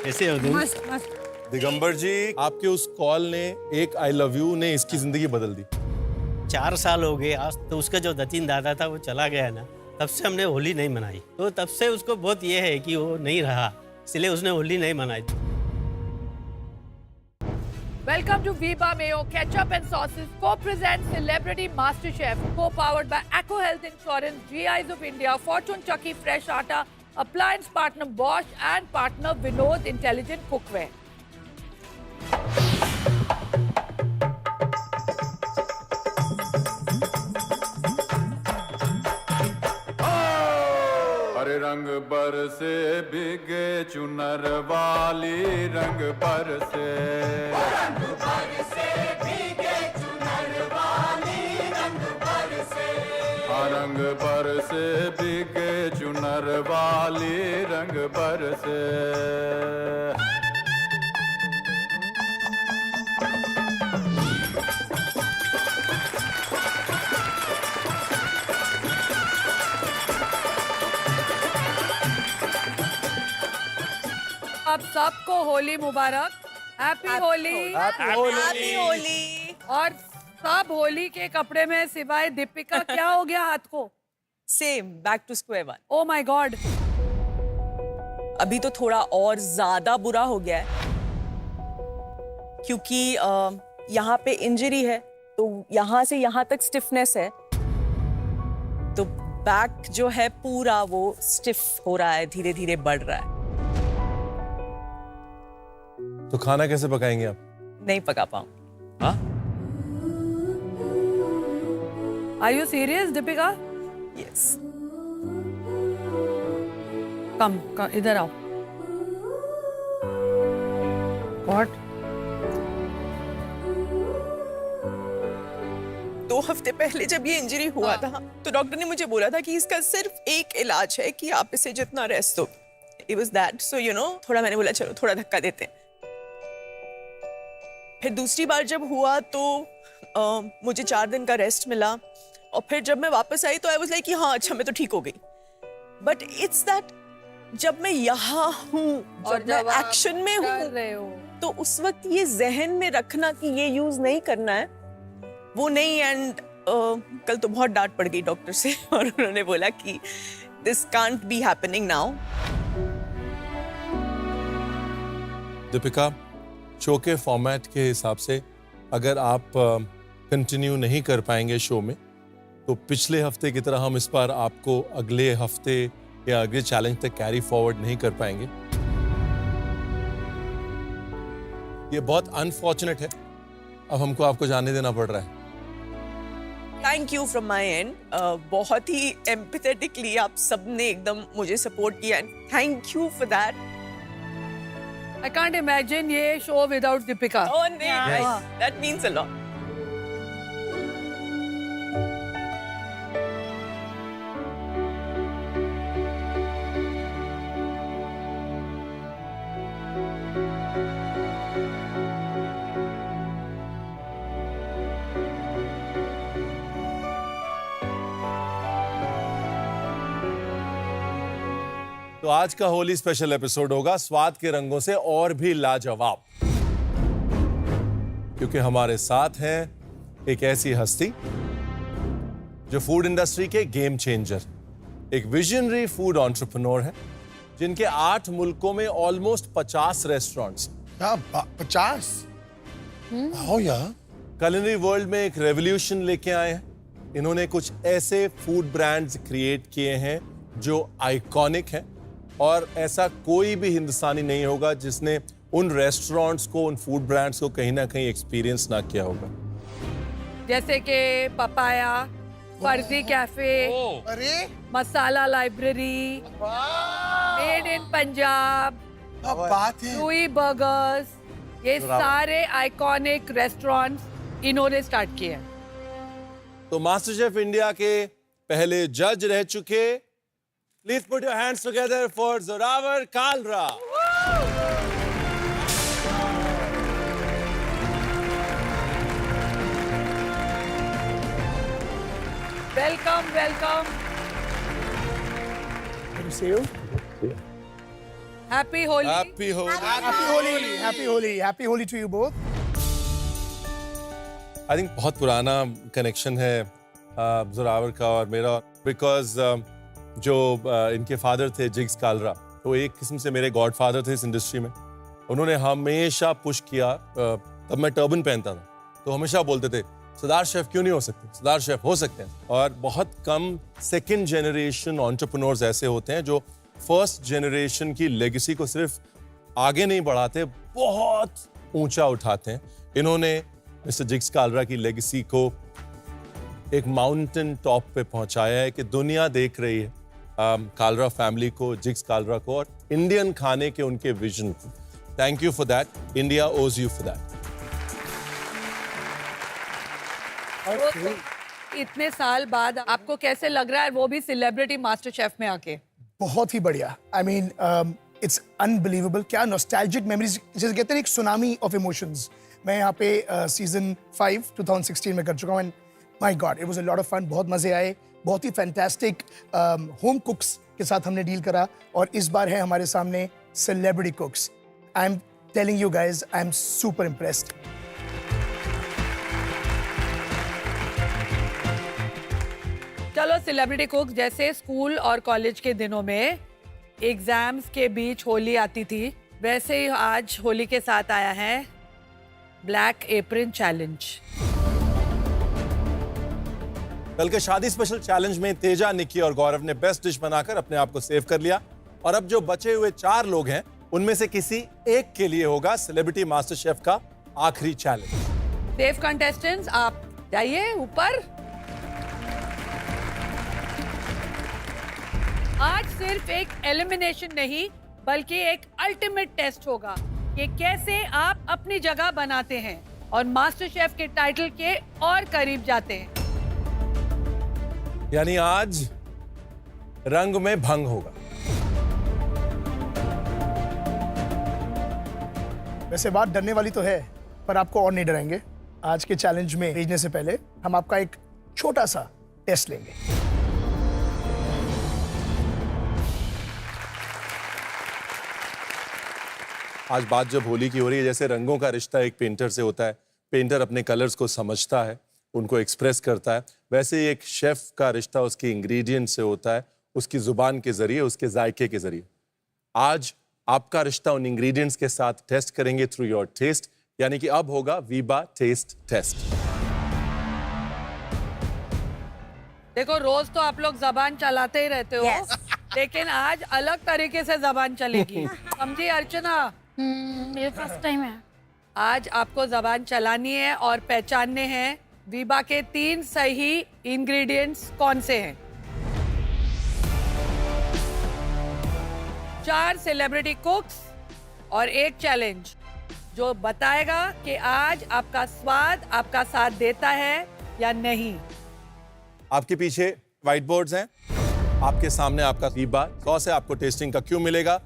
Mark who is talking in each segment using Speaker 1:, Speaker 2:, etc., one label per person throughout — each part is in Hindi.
Speaker 1: कैसे हो तुम?
Speaker 2: मस्त मस्त।
Speaker 3: दिगंबर जी, आपके उस कॉल ने, एक आई लव यू ने इसकी जिंदगी बदल दी।
Speaker 1: 4 साल हो गए आज तो उसका जो दतीन दादा था वो चला गया ना, तब से हमने होली नहीं मनाई। तो तब से उसको बहुत ये है कि वो नहीं रहा, इसलिए उसने होली नहीं मनाई।
Speaker 4: Welcome to Viva Mayo Ketchup and Sauces co-presents Celebrity MasterChef co-powered by Acco Health Insurance, GIs of India, Fortune Chucky Fresh Atta, appliance partner Bosch and partner Vinod Intelligent Cookware.
Speaker 5: हरे रंग बरसे भीगे चुनर वाली रंग बरसे रंग बरसे भीगे चुनर वाली रंग बरसे।
Speaker 4: आप सबको होली मुबारक, हैप्पी होली।
Speaker 2: हैप्पी होली।
Speaker 4: और सब होली के कपड़े में सिवाय दीपिका। क्या हो गया हाथ को?
Speaker 2: Same, back to square one.
Speaker 4: Oh my God.
Speaker 2: अभी तो थोड़ा और ज्यादा बुरा हो गया है क्योंकि यहाँ पे इंजरी है, तो यहाँ से यहाँ तक स्टिफनेस है, तो बैक जो है पूरा वो स्टिफ हो रहा है, धीरे धीरे बढ़ रहा है।
Speaker 3: तो खाना कैसे पकाएंगे आप?
Speaker 2: नहीं पका पाऊँ।
Speaker 3: हाँ?
Speaker 4: Are you serious, Deepika?
Speaker 2: Yes.
Speaker 4: Come इधर आओ। What?
Speaker 2: 2 हफ्ते पहले जब ये इंजरी हुआ था तो डॉक्टर ने मुझे बोला था कि इसका सिर्फ एक इलाज है कि आप इसे जितना रेस्ट दो। It was that, so you know, थोड़ा मैंने बोला चलो थोड़ा धक्का देते हैं। फिर दूसरी बार जब हुआ तो मुझे 4 दिन का रेस्ट मिला और फिर जब मैं वापस आई तो आई वाज लाइक कि हाँ अच्छा मैं तो ठीक हो गई। बट इट्स दैट जब मैं यहाँ हूँ और जब मैं एक्शन में हूँ तो उस वक्त ये जहन में रखना कि ये यूज नहीं करना है वो नहीं। एंड कल तो बहुत डांट पड़ गई डॉक्टर से और उन्होंने बोला कि this can't be happening now.
Speaker 3: Deepika, show के फॉर्मेट के हिसाब से अगर आप कंटिन्यू नहीं कर पाएंगे शो में, तो पिछले हफ्ते की तरह हम इस बार आपको अगले हफ्ते या अगले चैलेंज तक कैरी फॉरवर्ड नहीं कर पाएंगे। ये बहुत अनफॉर्चुनेट है, अब हमको आपको जाने देना पड़ रहा है।
Speaker 2: Thank you from my and. बहुत ही एम्पैथेटिकली आप सबने एकदम मुझे सपोर्ट किया, thank you for that.
Speaker 4: I can't imagine ये show without Deepika.
Speaker 2: Oh, nice. That means a lot.
Speaker 3: तो आज का होली स्पेशल एपिसोड होगा स्वाद के रंगों से और भी लाजवाब, क्योंकि हमारे साथ हैं एक ऐसी हस्ती जो फूड इंडस्ट्री के गेम चेंजर, एक विजनरी फूड एंटरप्रेन्योर है, जिनके 8 मुल्कों में ऑलमोस्ट 50 रेस्टोरेंट्स।
Speaker 6: क्या 50? आओ यार।
Speaker 3: culinary वर्ल्ड में एक रेवोल्यूशन लेके आए हैं। इन्होंने कुछ ऐसे फूड ब्रांड्स क्रिएट किए हैं जो आइकॉनिक हैं, और ऐसा कोई भी हिंदुस्तानी नहीं होगा जिसने उन रेस्टोरेंट्स को, उन फूड ब्रांड्स को कहीं ना कहीं एक्सपीरियंस ना किया होगा।
Speaker 4: जैसे कि पपाया, फर्जी कैफे,
Speaker 6: अरे
Speaker 4: मसाला लाइब्रेरी, मेड इन पंजाब,
Speaker 6: क्या बात है।
Speaker 4: लुई बर्गर्स, ये सारे आइकॉनिक रेस्टोरेंट्स इन्होंने स्टार्ट किए हैं।
Speaker 3: तो मास्टर शेफ इंडिया के पहले जज रह चुके, please put your hands together for Zorawar Kalra.
Speaker 4: Welcome welcome.
Speaker 6: See you.
Speaker 4: Happy Holi.
Speaker 6: Happy हो
Speaker 7: Happy Holi to you both.
Speaker 3: I think बहुत पुराना कनेक्शन है जोरावर का और मेरा, बिकॉज जो इनके फादर थे जिग्स कालरा, तो एक किस्म से मेरे गॉड फादर थे इस इंडस्ट्री में। उन्होंने हमेशा पुश किया। तब मैं टर्बन पहनता था तो हमेशा बोलते थे सरदार शेफ क्यों नहीं हो सकते, सरदार शेफ हो सकते हैं। और बहुत कम सेकंड जनरेशन एंटरप्रेन्योर्स ऐसे होते हैं जो फर्स्ट जनरेशन की लेगेसी को सिर्फ आगे नहीं बढ़ाते, बहुत ऊंचा उठाते हैं। इन्होंने मिस्टर जिग्स कालरा की लेगेसी को एक माउंटेन टॉप पे पहुंचाया है कि दुनिया देख रही है कालरा फैमिली को, जिग्स कालरा को और इंडियन खाने के उनके विजन को। Thank you for that, India ओज यू फॉर दैट।
Speaker 4: इतने साल बाद आपको कैसे लग रहा है, वो भी सेलिब्रिटी मास्टर शेफ में आके?
Speaker 7: बहुत ही बढ़िया। I mean, it's unbelievable. क्या nostalgic memories, जैसे कहते हैं एक सुनामी of emotions। मैं यहाँ पे सीजन 5 2016 में कर चुका हूँ। My God, it was a lot of fun. बहुत मजे आए, बहुत ही फैंटास्टिक होम कुक्स के साथ हमने डील करा और इस बार है हमारे सामने celebrity कुक्स। I am telling you guys, I am super impressed.
Speaker 4: चलो, सेलिब्रिटी कुक, जैसे स्कूल और कॉलेज के दिनों में एग्जाम्स के बीच होली आती थी, वैसे ही आज होली के साथ आया है ब्लैक एप्रन चैलेंज।
Speaker 3: कल के शादी स्पेशल चैलेंज में तेजा, निकी और गौरव ने बेस्ट डिश बनाकर अपने आप को सेव कर लिया और अब जो बचे हुए 4 लोग हैं उनमें से किसी एक के लिए होगा सेलिब्रिटी मास्टर शेफ का आखिरी चैलेंज।
Speaker 4: सेफ कंटेस्टेंट्स, आप जाइए ऊपर। आज सिर्फ एक एलिमिनेशन नहीं बल्कि एक अल्टीमेट टेस्ट होगा कि कैसे आप अपनी जगह बनाते हैं और मास्टर शेफ के टाइटल के और करीब जाते हैं।
Speaker 3: यानी आज रंग में भंग होगा।
Speaker 7: वैसे बात डरने वाली तो है, पर आपको और नहीं डराएंगे। आज के चैलेंज में भेजने से पहले हम आपका एक छोटा सा टेस्ट लेंगे।
Speaker 3: आज बात जब होली की हो रही है, जैसे रंगों का रिश्ता एक पेंटर से होता है, पेंटर अपने कलर्स को समझता है, उनको एक्सप्रेस करता है, वैसे ही एक शेफ का रिश्ता उसके इंग्रेडिएंट से होता है, उसकी जुबान के जरिए, उसके जायके के जरिए। आज आपका रिश्ता उन इंग्रेडिएंट्स के साथ टेस्ट करेंगे थ्रू योर टेस्ट, यानी कि अब होगा वीबा टेस्ट टेस्ट।
Speaker 4: देखो, रोज तो आप लोग जबान चलाते ही रहते हो, लेकिन आज अलग तरीके से जबान चलेगी। समझी अर्चना?
Speaker 8: मेरे फर्स्ट टाइम है।
Speaker 4: आज आपको जबान चलानी है और पहचानने हैं वीबा के 3 सही इंग्रेडिएंट्स कौन से हैं। 4 सेलिब्रिटी कुक्स और एक चैलेंज जो बताएगा कि आज आपका स्वाद आपका साथ देता है या नहीं।
Speaker 3: आपके पीछे व्हाइट बोर्ड्स हैं, आपके सामने आपका वीबा सॉस है, आपको टेस्टिंग का क्यू मिलेगा।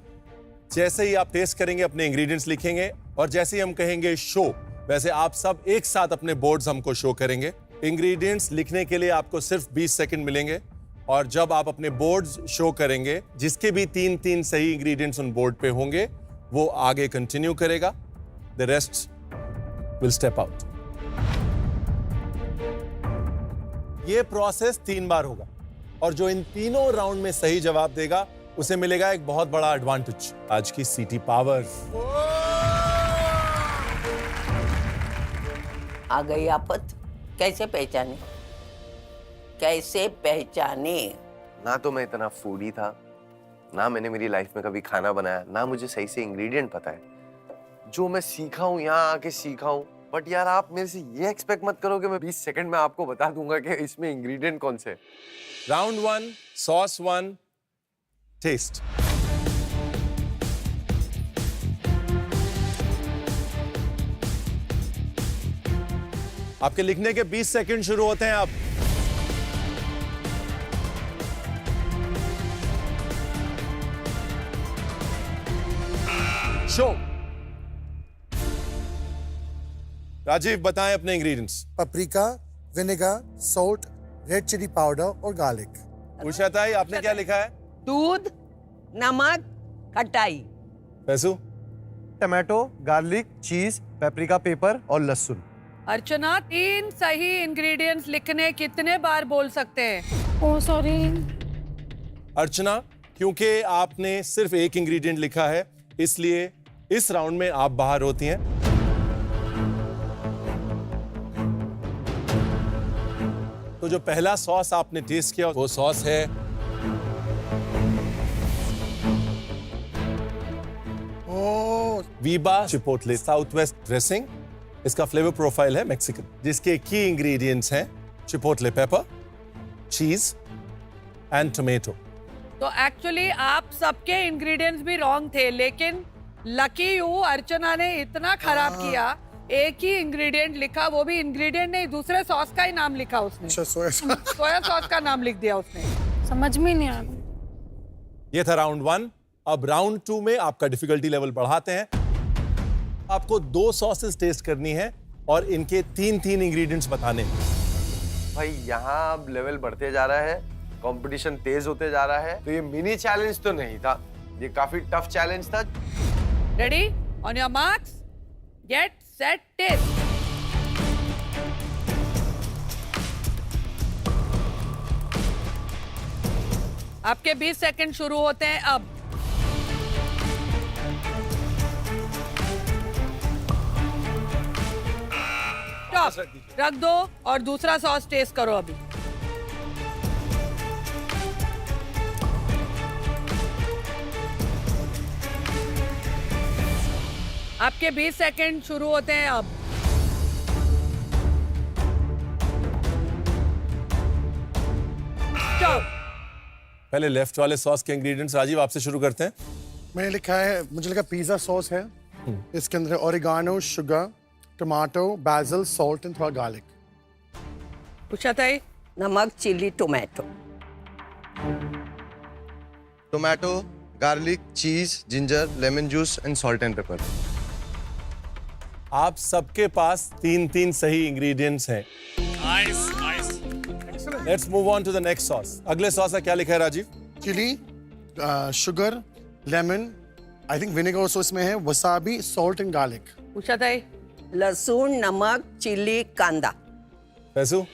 Speaker 3: जैसे ही आप टेस्ट करेंगे अपने इंग्रेडिएंट्स लिखेंगे और जैसे ही हम कहेंगे शो, वैसे आप सब एक साथ अपने बोर्ड्स हमको शो करेंगे। इंग्रेडिएंट्स लिखने के लिए आपको सिर्फ 20 सेकंड मिलेंगे और जब आप अपने बोर्ड्स शो करेंगे, जिसके भी 3-3 सही इंग्रेडिएंट्स उन बोर्ड पे होंगे वो आगे कंटिन्यू करेगा, the rest will step out. ये प्रोसेस 3 बार होगा और जो इन तीनों राउंड में सही जवाब देगा उसे मिलेगा एक बहुत बड़ा एडवांटेज, आज की सीटी पावर।
Speaker 9: आ गई आफत, कैसे पहचाने? कैसे पहचाने?
Speaker 10: ना तो मैं इतना फूडी था, ना मैंने मेरी लाइफ में कभी खाना बनाया, ना मुझे सही से इंग्रेडिएंट पता है। जो मैं सीखा हूँ यहाँ आके सीखा हूँ, बट यार आप मेरे से ये एक्सपेक्ट मत करो कि मैं 20 सेकंड में आपको बता दूंगा कि इसमें इंग्रेडिएंट कौन से।
Speaker 3: Round 1, sauce 1, taste. आपके लिखने के 20 सेकंड शुरू होते हैं अब। शो। राजीव बताएं अपने ingredients.
Speaker 6: Paprika, vinegar, salt, red chili powder और गार्लिक।
Speaker 3: उषा ताई, आपने क्या लिखा है?
Speaker 9: दूध, नमक, खटाई।
Speaker 3: पैसू?
Speaker 11: Tomato, garlic, cheese, paprika pepper और लहसुन।
Speaker 4: अर्चना 3 सही इंग्रेडिएंट्स लिखने कितने बार बोल सकते हैं?
Speaker 8: Oh sorry.
Speaker 3: अर्चना, क्योंकि आपने सिर्फ एक इंग्रेडिएंट लिखा है, इसलिए इस राउंड में आप बाहर होती हैं। तो जो पहला सॉस आपने टेस्ट किया वो सॉस है Veeba chipotle south west dressing. इसका फ्लेवर प्रोफाइल है मेक्सिकन, जिसके की इंग्रेडिएंट्स हैं चिपोटले पेपर, चीज एंड टोमेटो।
Speaker 4: तो एक्चुअली आप सबके इंग्रेडिएंट्स भी रॉन्ग थे, लेकिन लकी यू अर्चना ने इतना खराब किया, एक ही इंग्रेडिएंट लिखा, वो भी इंग्रेडिएंट नहीं, दूसरे सॉस का ही नाम लिखा उसने। सोया सॉस का नाम लिख दिया उसने।
Speaker 8: समझ में नहीं आ रहा।
Speaker 3: ये था राउंड 1। अब राउंड 2 में आपका डिफिकल्टी लेवल बढ़ाते हैं। आपको 2 सॉसेस टेस्ट करनी है और इनके 3-3 इंग्रेडिएंट्स बताने हैं।
Speaker 10: भाई यहाँ अब लेवल बढ़ते जा रहा है, कंपटीशन तेज होते जा रहा है। तो ये मिनी चैलेंज तो नहीं था, ये काफी टफ चैलेंज था।
Speaker 4: Ready? On your marks, get set, taste. आपके 20 सेकंड शुरू होते हैं अब। स्टॉप, रख दो और दूसरा सॉस टेस्ट करो अभी। आपके 20 सेकंड शुरू होते हैं अब। स्टॉप।
Speaker 3: पहले लेफ्ट वाले सॉस के इंग्रेडिएंट्स राजीव आपसे शुरू करते हैं।
Speaker 6: मैंने लिखा है, मुझे लगा पिज्जा सॉस है। इसके अंदर oregano, sugar, tomato, basil, salt and थोड़ा गार्लिक।
Speaker 4: पूछा था ये?
Speaker 9: नमक, chili, tomato.
Speaker 11: Tomato, garlic, cheese, ginger, lemon juice and salt and pepper.
Speaker 3: आप सबके पास 3-3 सही इंग्रेडिएंट्स हैं। Let's move on to the next sauce. अगले सॉस का क्या लिखा है Rajiv?
Speaker 6: Chili, sugar, lemon, I think vinegar sauce में है, वसाबी, सॉल्ट एंड गार्लिक।
Speaker 4: पूछा था ये?
Speaker 9: लहसुन, नमक, चिली, कांदा।
Speaker 3: Faisu?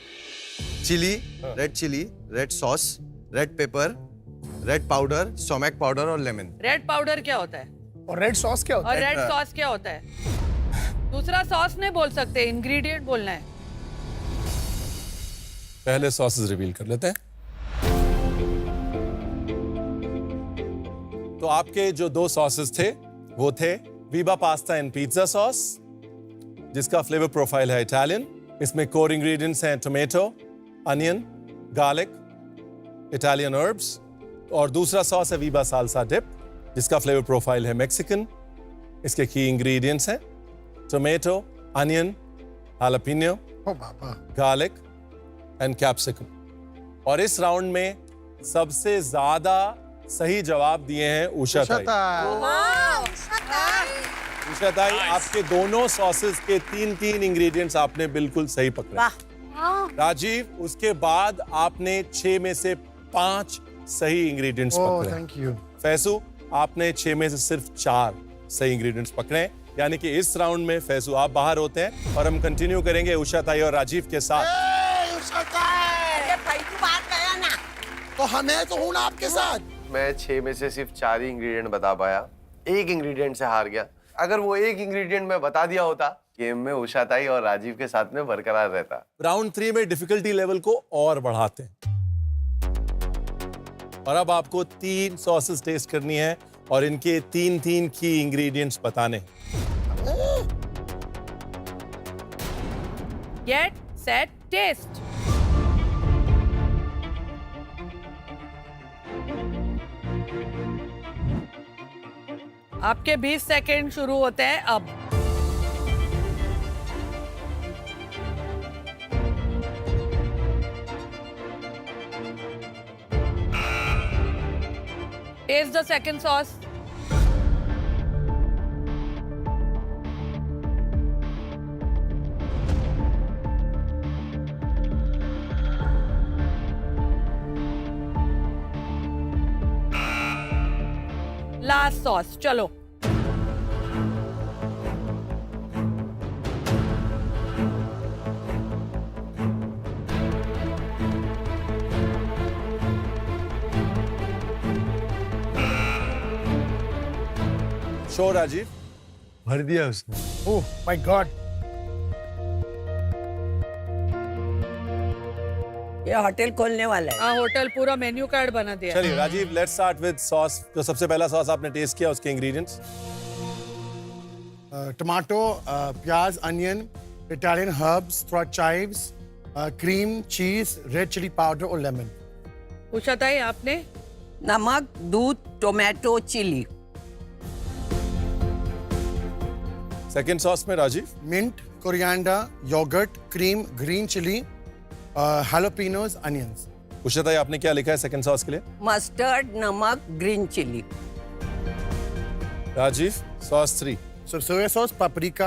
Speaker 11: Chili, red sauce, red pepper, red powder, sumac powder और लेमन।
Speaker 4: रेड पाउडर क्या होता है?
Speaker 7: और रेड सॉस क्या होता
Speaker 4: और
Speaker 7: है?
Speaker 4: रेड सॉस क्या होता है? दूसरा सॉस नहीं बोल सकते, इंग्रेडिएंट बोलना है।
Speaker 3: पहले सॉसेस रिवील कर लेते हैं। तो आपके जो 2 सॉसेस थे वो थे Veeba pasta and pizza sauce, जिसका फ्लेवर प्रोफाइल है इटालियन। इसमें कोर इंग्रेडिएंट्स हैं tomato, onion, garlic, Italian herbs. और दूसरा सॉस है वीबा साल्सा डिप, जिसका फ्लेवर प्रोफाइल है मेक्सिकन। इसके की इंग्रेडिएंट्स हैं tomato, onion, jalapeno, garlic and capsicum. और इस राउंड में सबसे ज्यादा सही जवाब दिए हैं उषा ताई। उषा ताई, आपके दोनों सॉसेस के 3-3 इंग्रेडिएंट्स आपने बिल्कुल सही पकड़े। राजीव, उसके बाद आपने 6 में से 5 सही इंग्रेडिएंट्स पकड़े।
Speaker 6: Thank you.
Speaker 3: फैसू, आपने 6 में से सिर्फ 4 सही इंग्रेडिएंट्स पकड़े, यानी कि इस राउंड में फैसू आप बाहर होते हैं और हम कंटिन्यू करेंगे उषा ताई और राजीव के साथ।
Speaker 6: उषा ताई, तो हमें तो हूं ना आपके साथ।
Speaker 10: मैं 6 में से सिर्फ 4 ही इंग्रेडिएंट बता पाया, एक इंग्रेडिएंट से हार गया। अगर वो एक इंग्रेडिएंट मैं बता दिया होता, गेम में उषा ताई और राजीव के साथ में बरकरार रहता।
Speaker 3: राउंड 3 में डिफिकल्टी लेवल को और बढ़ाते हैं और अब आपको 3 सॉसेस टेस्ट करनी है और इनके 3-3 की इंग्रेडिएंट्स बताने।
Speaker 4: Get set, taste. आपके 20 सेकंड शुरू होते हैं अब। Taste the second sauce. Last sauce, चलो।
Speaker 3: शो राजीव।
Speaker 11: भर दिया उसने।
Speaker 7: Oh my God.
Speaker 9: ये होटल खोलने वाला है।
Speaker 4: हाँ, होटल पूरा मेन्यू कार्ड बना दिया।
Speaker 3: चलिए Rajiv, let's start with sauce. जो सबसे पहला सॉस आपने टेस्ट किया, उसके इंग्रेडिएंट्स।
Speaker 6: टमाटो, प्याज, अनियन, इटालियन हर्ब्स, थोड़ा chives, cream, cheese, red chili powder और लेमन।
Speaker 4: पूछा था आपने?
Speaker 9: नमक, दूध, टोमेटो, चिली।
Speaker 3: सेकंड सॉस में Rajiv.
Speaker 6: Mint, coriander, yoghurt, cream, green chili, jalapenos, onions.
Speaker 3: Usha, आपने क्या लिखा है सेकंड सॉस के लिए?
Speaker 9: मस्टर्ड, नमक, green chili.
Speaker 3: Rajiv, sauce 3।
Speaker 6: So soya sauce, paprika,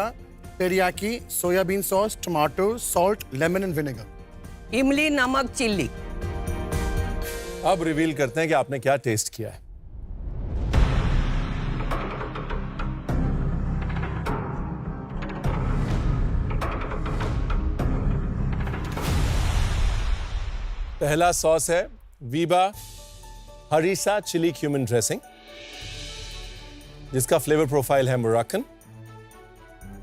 Speaker 6: teriyaki, soybean sauce, tomato, salt, lemon and vinegar.
Speaker 9: इमली, नमक, चिली।
Speaker 3: अब रिवील करते हैं कि आपने क्या टेस्ट किया है। पहला सॉस है Veeba harissa chili cumin dressing, जिसका फ्लेवर प्रोफाइल है मोरक्कन।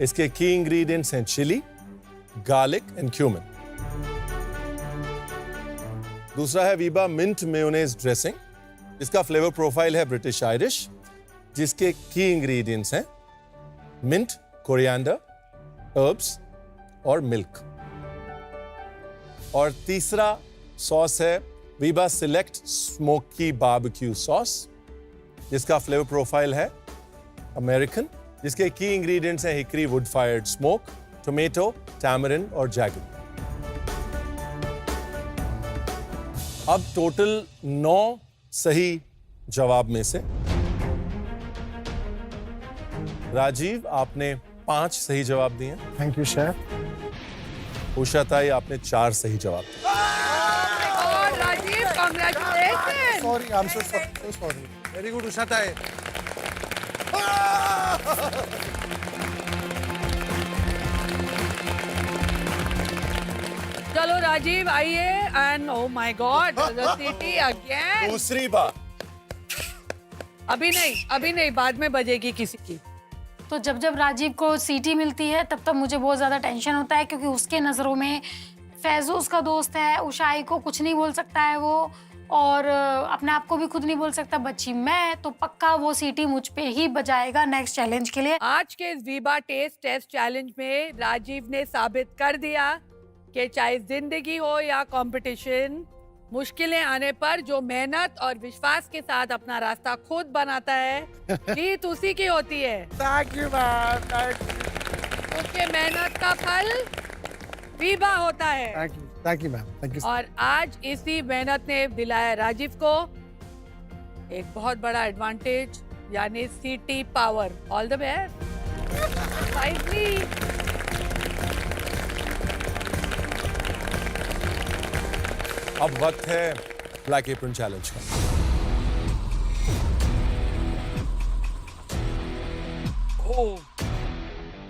Speaker 3: इसके की इंग्रेडिएंट्स हैं चिली, गार्लिक एंड क्यूमिन। दूसरा है वीबा मिंट मेयोनेज ड्रेसिंग, जिसका फ्लेवर प्रोफाइल है ब्रिटिश आयरिश, जिसके की इंग्रेडिएंट्स हैं मिंट, कोरिएंडर, हर्ब्स और मिल्क। और तीसरा सॉस है Veeba select smoky barbecue sauce, जिसका फ्लेवर प्रोफाइल है अमेरिकन, जिसके की इंग्रेडिएंट्स हैं hickory wood fired smoke, tomato, tamarind और जैगरी। अब टोटल 9 सही जवाब में से राजीव आपने 5 सही जवाब दिए।
Speaker 6: Thank you, chef.
Speaker 3: उषा ताई आपने 4 सही जवाब दिए।
Speaker 4: और Rajiv, congratulation.
Speaker 6: Sorry, I'm so sorry.
Speaker 11: Very good Usha tai.
Speaker 4: चलो राजीव आइए and oh my god the city again.
Speaker 3: दूसरी बार।
Speaker 4: अभी नहीं, बाद में बजेगी किसी की।
Speaker 8: तो जब जब राजीव को सीटी मिलती है तब तब मुझे बहुत ज़्यादा टेंशन होता है, क्योंकि उसके नज़रों में फैज़ू उसका दोस्त है, उषाई को कुछ नहीं बोल सकता है वो, और अपने आप को भी खुद नहीं बोल सकता। बच्ची मैं तो पक्का वो सीटी मुझ पे ही बजाएगा नेक्स्ट चैलेंज के लिए।
Speaker 4: आज के इस वीबा टेस्ट चैलेंज में राजीव ने साबित कर दिया कि चाहे जिंदगी हो या कंपटीशन, मुश्किलें आने पर जो मेहनत और विश्वास के साथ अपना रास्ता खुद बनाता है, जीत उसी की होती है।
Speaker 6: Thank you, man. Thank you.
Speaker 4: उसके मेहनत का फल वीबा होता है।
Speaker 6: Thank you, ma'am. Thank you.
Speaker 4: और आज इसी मेहनत ने दिलाया राजीव को एक बहुत बड़ा एडवांटेज, यानी सीटी पावर। All the best.
Speaker 3: अब वक्त है ब्लैक एप्रन चैलेंज का।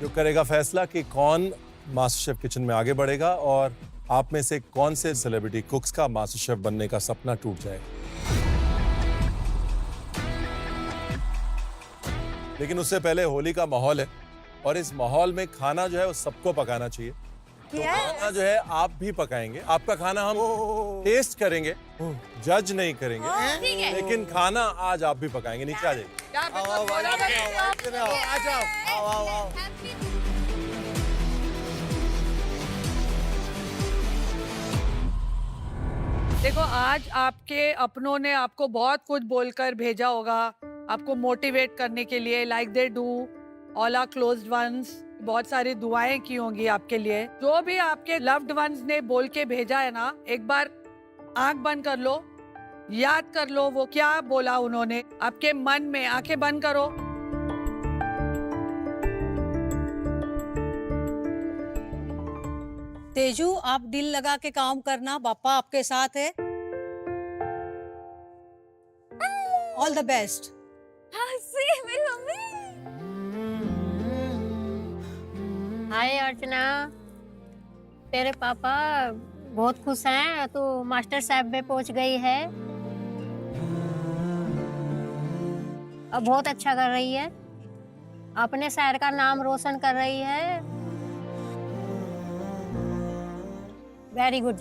Speaker 3: जो करेगा फैसला कि कौन मास्टर शेफ किचन में आगे बढ़ेगा और आप में से कौन से सेलिब्रिटी कुक्स का मास्टर शेफ बनने का सपना टूट जाएगा। लेकिन उससे पहले होली का माहौल है और इस माहौल में खाना जो है वो सबको पकाना चाहिए। तो खाना जो है आप भी पकाएंगे। आपका खाना हम टेस्ट करेंगे, जज नहीं करेंगे, लेकिन खाना आज आप भी पकाएंगे। नीचे आ जाइए।
Speaker 11: आ जाओ।
Speaker 4: देखो, आज आपके अपनों ने आपको बहुत कुछ बोलकर भेजा होगा, आपको मोटिवेट करने के लिए, like they do all our closed ones. बहुत सारी दुआएं की होंगी आपके लिए। जो भी आपके लव्ड वंस ने बोल के भेजा है ना, एक बार आंख बंद कर लो, याद कर लो वो क्या बोला उन्होंने। आपके मन में आंखें बंद करो।
Speaker 12: तेजू, आप दिल लगा के काम करना, पापा आपके साथ है। All the best.
Speaker 8: Hi Archana, तेरे पापा बहुत खुश हैं, तो मास्टर साहब में पहुंच गई है। अब बहुत अच्छा कर रही है।
Speaker 12: अपने शहर का नाम रोशन कर रही है। Very good.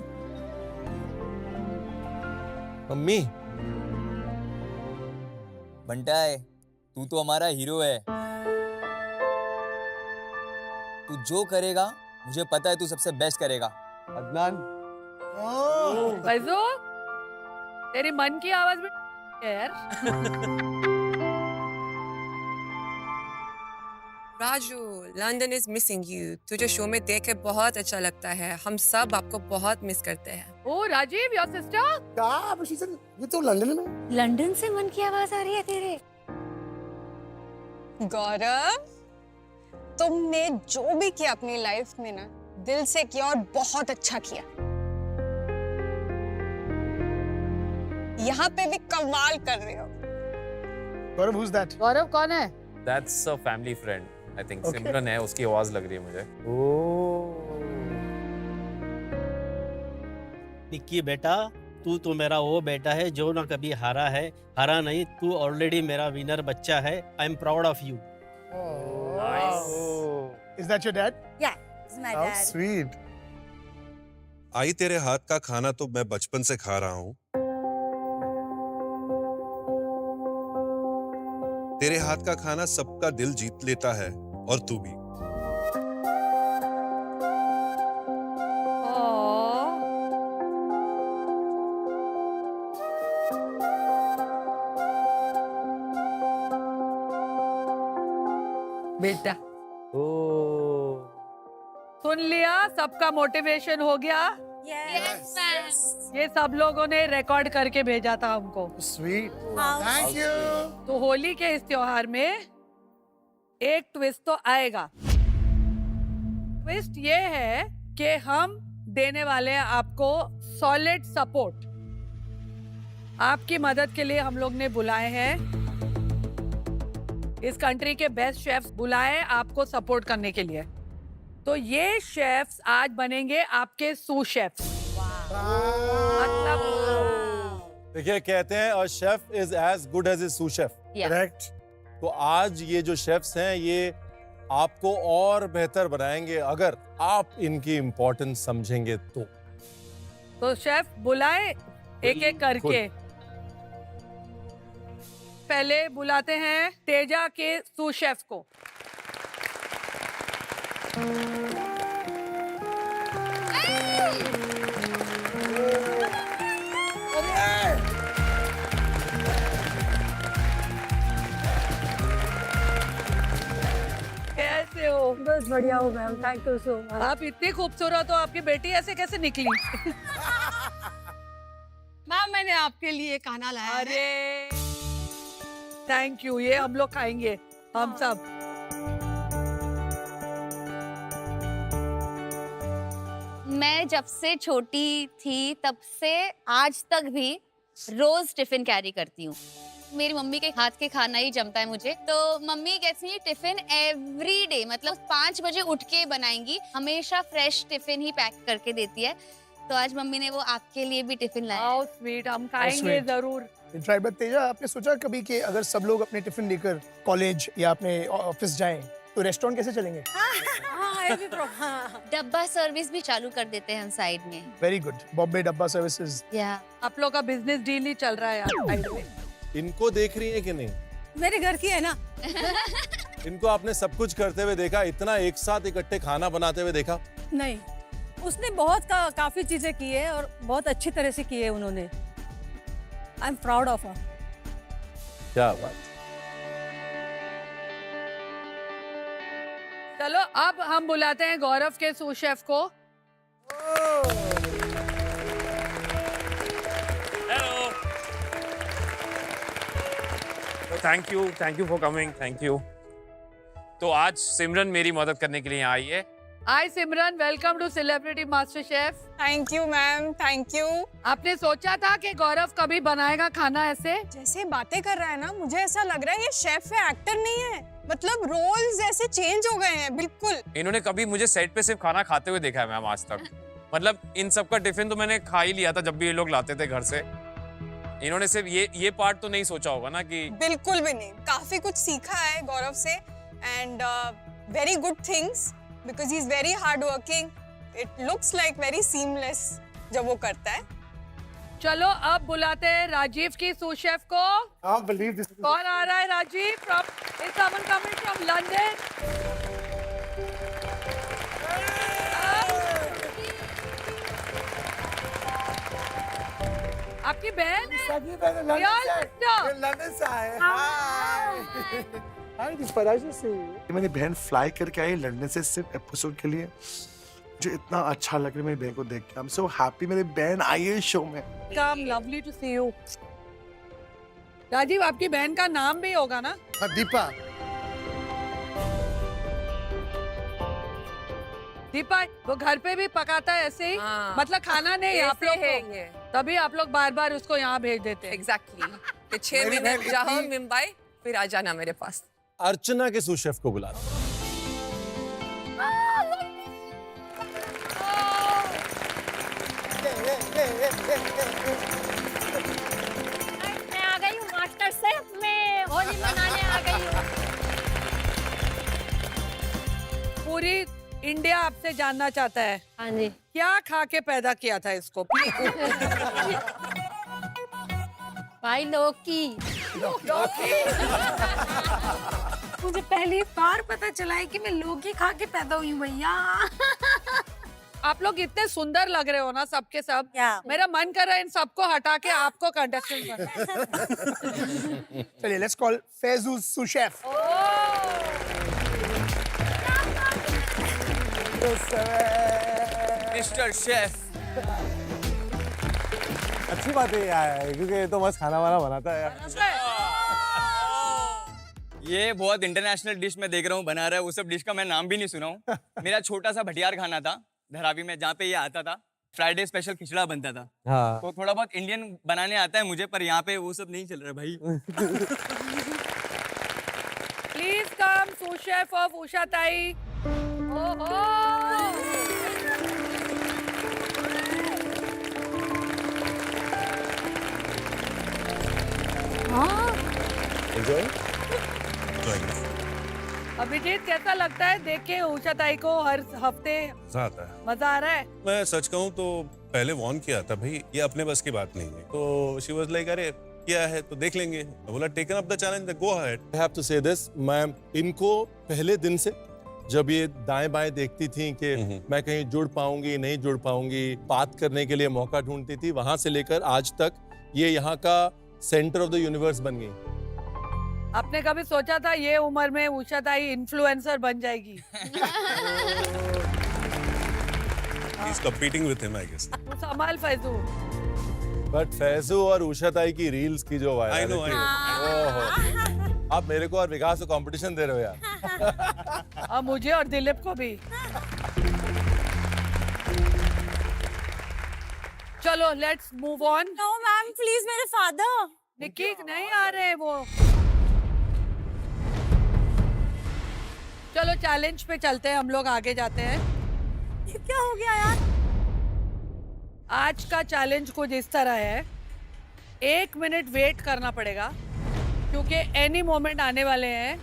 Speaker 3: मम्मी
Speaker 13: बंटा है, तू तो हमारा हीरो है। तू जो करेगा मुझे पता है तू सबसे बेस्ट करेगा।
Speaker 11: अदनान,
Speaker 4: फैजू, तेरी मन की आवाज में है यार।
Speaker 14: Raju, London is missing you. तुझे शो में देख के बहुत अच्छा लगता है। हम सब आपको बहुत मिस करते हैं।
Speaker 4: ओ राजीव, योर सिस्टर?
Speaker 6: क्या ये तो लंदन में।
Speaker 12: लंदन से मन की आवाज आ रही है तेरे।
Speaker 14: गौरव, तुमने जो भी किया अपनी लाइफ में ना, दिल से किया और बहुत अच्छा किया। यहाँ पे भी कमाल कर रहे हो।
Speaker 6: गौरव, who's that?
Speaker 4: गौरव कौन है?
Speaker 15: That's a family friend. I think सिमरन है, उसकी आवाज लग रही है मुझे।
Speaker 1: निक्की बेटा, तू तो मेरा वो बेटा है जो ना कभी हारा है। हारा नहीं, तू ऑलरेडी मेरा विनर बच्चा है। I am proud of you.
Speaker 6: Is that your dad?
Speaker 12: Yeah, it's my
Speaker 6: How
Speaker 12: dad.
Speaker 6: sweet.
Speaker 16: आई तेरे हाथ का खाना तो मैं बचपन से खा रहा हूँ। तेरे हाथ का खाना सबका दिल जीत लेता है, और तू भी।
Speaker 4: बेटा, सुन लिया? सबका मोटिवेशन हो गया?
Speaker 12: Yes, ma'am.
Speaker 4: ये सब लोगों ने रिकॉर्ड करके भेजा था हमको।
Speaker 6: Sweet.
Speaker 12: How
Speaker 6: Thank you.
Speaker 4: तो होली के इस त्योहार में एक ट्विस्ट तो आएगा। ट्विस्ट ये है कि हम देने वाले हैं आपको सॉलिड सपोर्ट। आपकी मदद के लिए हम लोग ने बुलाए हैं इस कंट्री के बेस्ट शेफ्स, बुलाए आपको सपोर्ट करने के लिए। तो ये शेफ्स आज बनेंगे आपके सू शेफ्स। मतलब
Speaker 3: देखिए, कहते हैं और chef is as good as is sous chef.
Speaker 6: Correct.
Speaker 3: तो आज ये जो शेफ्स हैं ये आपको और बेहतर बनाएंगे अगर आप इनकी इम्पोर्टेंस समझेंगे तो।
Speaker 4: तो शेफ बुलाए एक एक करके। पहले बुलाते हैं तेजा के सू शेफ को। कैसे हो?
Speaker 12: बस बढ़िया हो ma'am, thank you so much.
Speaker 4: आप इतनी खूबसूरत हो, आपकी बेटी ऐसे कैसे निकली?
Speaker 14: मैम, मैंने आपके लिए खाना लाया है।
Speaker 4: अरे थैंक यू, ये हम लोग खाएंगे, हम सब।
Speaker 17: मैं जब से छोटी थी तब से आज तक भी रोज टिफिन कैरी करती हूँ। मेरी मम्मी के हाथ के खाना ही जमता है मुझे। तो mummy gets me tiffin every day, मतलब 5 बजे उठ के बनाएंगी, हमेशा फ्रेश टिफिन ही पैक करके देती है। तो आज मम्मी ने वो आपके लिए भी टिफिन लाया।
Speaker 4: हाउ स्वीट, हम खाएंगे जरूर।
Speaker 6: ड्राइवर तेजा, आपने सोचा कभी कि अगर सब लोग अपने टिफिन लेकर कॉलेज या अपने ऑफिस जाएं तो रेस्टोरेंट कैसे चलेंगे?
Speaker 17: डब्बा सर्विस भी चालू कर देते हैं हम साइड में।
Speaker 6: वेरी गुड, बॉम्बे डब्बा सर्विसेज।
Speaker 4: आप लोग का बिजनेस डील ही चल रहा है यार साइड में।
Speaker 3: इनको देख रही है कि नहीं?
Speaker 12: मेरे घर की है ना।
Speaker 3: इनको आपने सब कुछ करते हुए देखा? इतना एक साथ इकट्ठे खाना बनाते हुए देखा?
Speaker 12: नहीं, उसने बहुत काफी चीजें की है और बहुत अच्छी तरह से की है उन्होंने। I am proud of her.
Speaker 3: क्या बात।
Speaker 4: चलो अब हम बुलाते हैं गौरव के सू शेफ को।
Speaker 15: Hello, thank you for coming, thank you. तो आज सिमरन मेरी मदद करने के लिए आई है।
Speaker 4: Hi Simran, welcome to celebrity master chef.
Speaker 14: Thank you ma'am, thank you.
Speaker 4: आपने सोचा था कि गौरव कभी बनाएगा खाना ऐसे?
Speaker 14: जैसे बातें कर रहा है ना, मुझे ऐसा लग रहा है ये शेफ है, एक्टर नहीं है। मतलब रोल्स ऐसे चेंज हो गए हैं बिल्कुल।
Speaker 15: इन्होंने कभी मुझे सेट पे सिर्फ खाना खाते हुए देखा है मैम आज तक। मतलब इन सब का टिफिन तो मैंने खा ही लिया था जब भी ये लोग लाते थे घर से। इन्होंने सिर्फ ये पार्ट तो नहीं सोचा होगा ना कि।
Speaker 14: बिल्कुल भी नहीं, काफी कुछ सीखा है गौरव से। and very good things because he's very hardworking. It looks like very seamless जब वो करता है.
Speaker 4: चलो अब बुलाते हैं राजीव की sous chef को.
Speaker 6: Can't believe this.
Speaker 4: कौन आ रहा है Rajiv? Is someone coming from London? आपकी बहन है?
Speaker 6: लंदन से आए। हाय। हाय दिसपराजी से। मेरी बहन फ्लाई करके आई लंदन से सिर्फ एपिसोड के लिए। मुझे इतना अच्छा लग रहा है मेरी बहन को देख के। I'm so happy मेरी बहन आई है शो में।
Speaker 4: Come, lovely to see you. Rajiv आपकी बहन का नाम भी होगा ना?
Speaker 6: हाँ दीपा।
Speaker 4: दीपा वो घर पे भी पकाता है ऐसे ही? मतलब खाना नहीं आप लोग को, तभी आप लोग बार बार उसको यहाँ भेज देते हैं।
Speaker 14: Exactly. कि 6 महीने जाओ मुंबई फिर आ जाना मेरे पास.
Speaker 3: अर्चना के सूस शेफ को बुला दो।
Speaker 8: मैं आ गई हूँ मास्टर शेफ में, होली मनाने आ गई हूँ।
Speaker 4: पूरी इंडिया आपसे जानना चाहता है।
Speaker 8: हाँ जी।
Speaker 4: क्या खा के पैदा किया था इसको?
Speaker 8: भाई लौकी। मुझे पहली बार पता चला है कि मैं लौकी खा के पैदा हुई हूँ भैया।
Speaker 4: आप लोग इतने सुंदर लग रहे हो ना सबके सब। मेरा मन कर रहा है इन सबको हटा के आपको कंटेस्टेंट करना।
Speaker 7: चलिए let's call Faizu sous chef.
Speaker 13: Mister chef.
Speaker 3: अच्छी बात है यार, क्योंकि ये तो मस्त खाना वाना बनाता है यार।
Speaker 13: ये बहुत इंटरनेशनल डिश मैं देख रहा हूँ बना रहा है, वो सब डिश का मैं नाम भी नहीं सुना हूँ। मेरा छोटा सा भटियार खाना था धारावी में, जहाँ पे ये आता था। फ्राइडे स्पेशल खिचड़ा बनता था।
Speaker 3: हाँ।
Speaker 13: तो थोड़ा बहुत इंडियन बनाने आता है मुझे, पर यहाँ पे वो सब नहीं चल रहा भाई।
Speaker 4: Please come sous chef of Usha ताई।
Speaker 3: Enjoy?
Speaker 4: अभिजीत कैसा लगता है देख के उषा ताई को हर हफ्ते?
Speaker 16: मजा आता है।
Speaker 4: मजा आ रहा है?
Speaker 16: मैं सच कहूँ तो पहले वॉर्न किया था भाई, ये अपने बस की बात नहीं है। तो शी वाज लाइक अरे किया है तो देख लेंगे। मैं बोला taken up the challenge, go ahead.
Speaker 3: I have to say this, मैं इनको पहले दिन से जब ये दाएं बाएं देखती थी कि मैं कहीं जुड़ पाऊंगी नहीं जुड़ पाऊंगी, बात करने के लिए मौका ढूंढती थी, वहां से लेकर आज तक ये यहाँ का सेंटर ऑफ द यूनिवर्स बन गई।
Speaker 4: आपने कभी सोचा था ये उम्र में उषा ताई इन्फ्लुएंसर बन जाएगी?
Speaker 16: He's competing with him, I guess.
Speaker 4: संभाल फैजू।
Speaker 3: बट फैजू और उषा ताई की रील्स की जो
Speaker 16: I know, I
Speaker 3: ओहो, आप मेरे को और विकास को कंपटीशन दे रहे हो यार।
Speaker 4: और मुझे और दिलीप को भी। चलो let's move on.
Speaker 8: No ma'am please मेरे फादर।
Speaker 4: निक्की नहीं आ रहे वो। चलो चैलेंज पे चलते हैं, हम लोग आगे जाते हैं।
Speaker 8: ये क्या हो गया यार?
Speaker 4: आज का चैलेंज कुछ इस तरह है, 1 मिनट वेट करना पड़ेगा क्योंकि एनी मोमेंट आने वाले हैं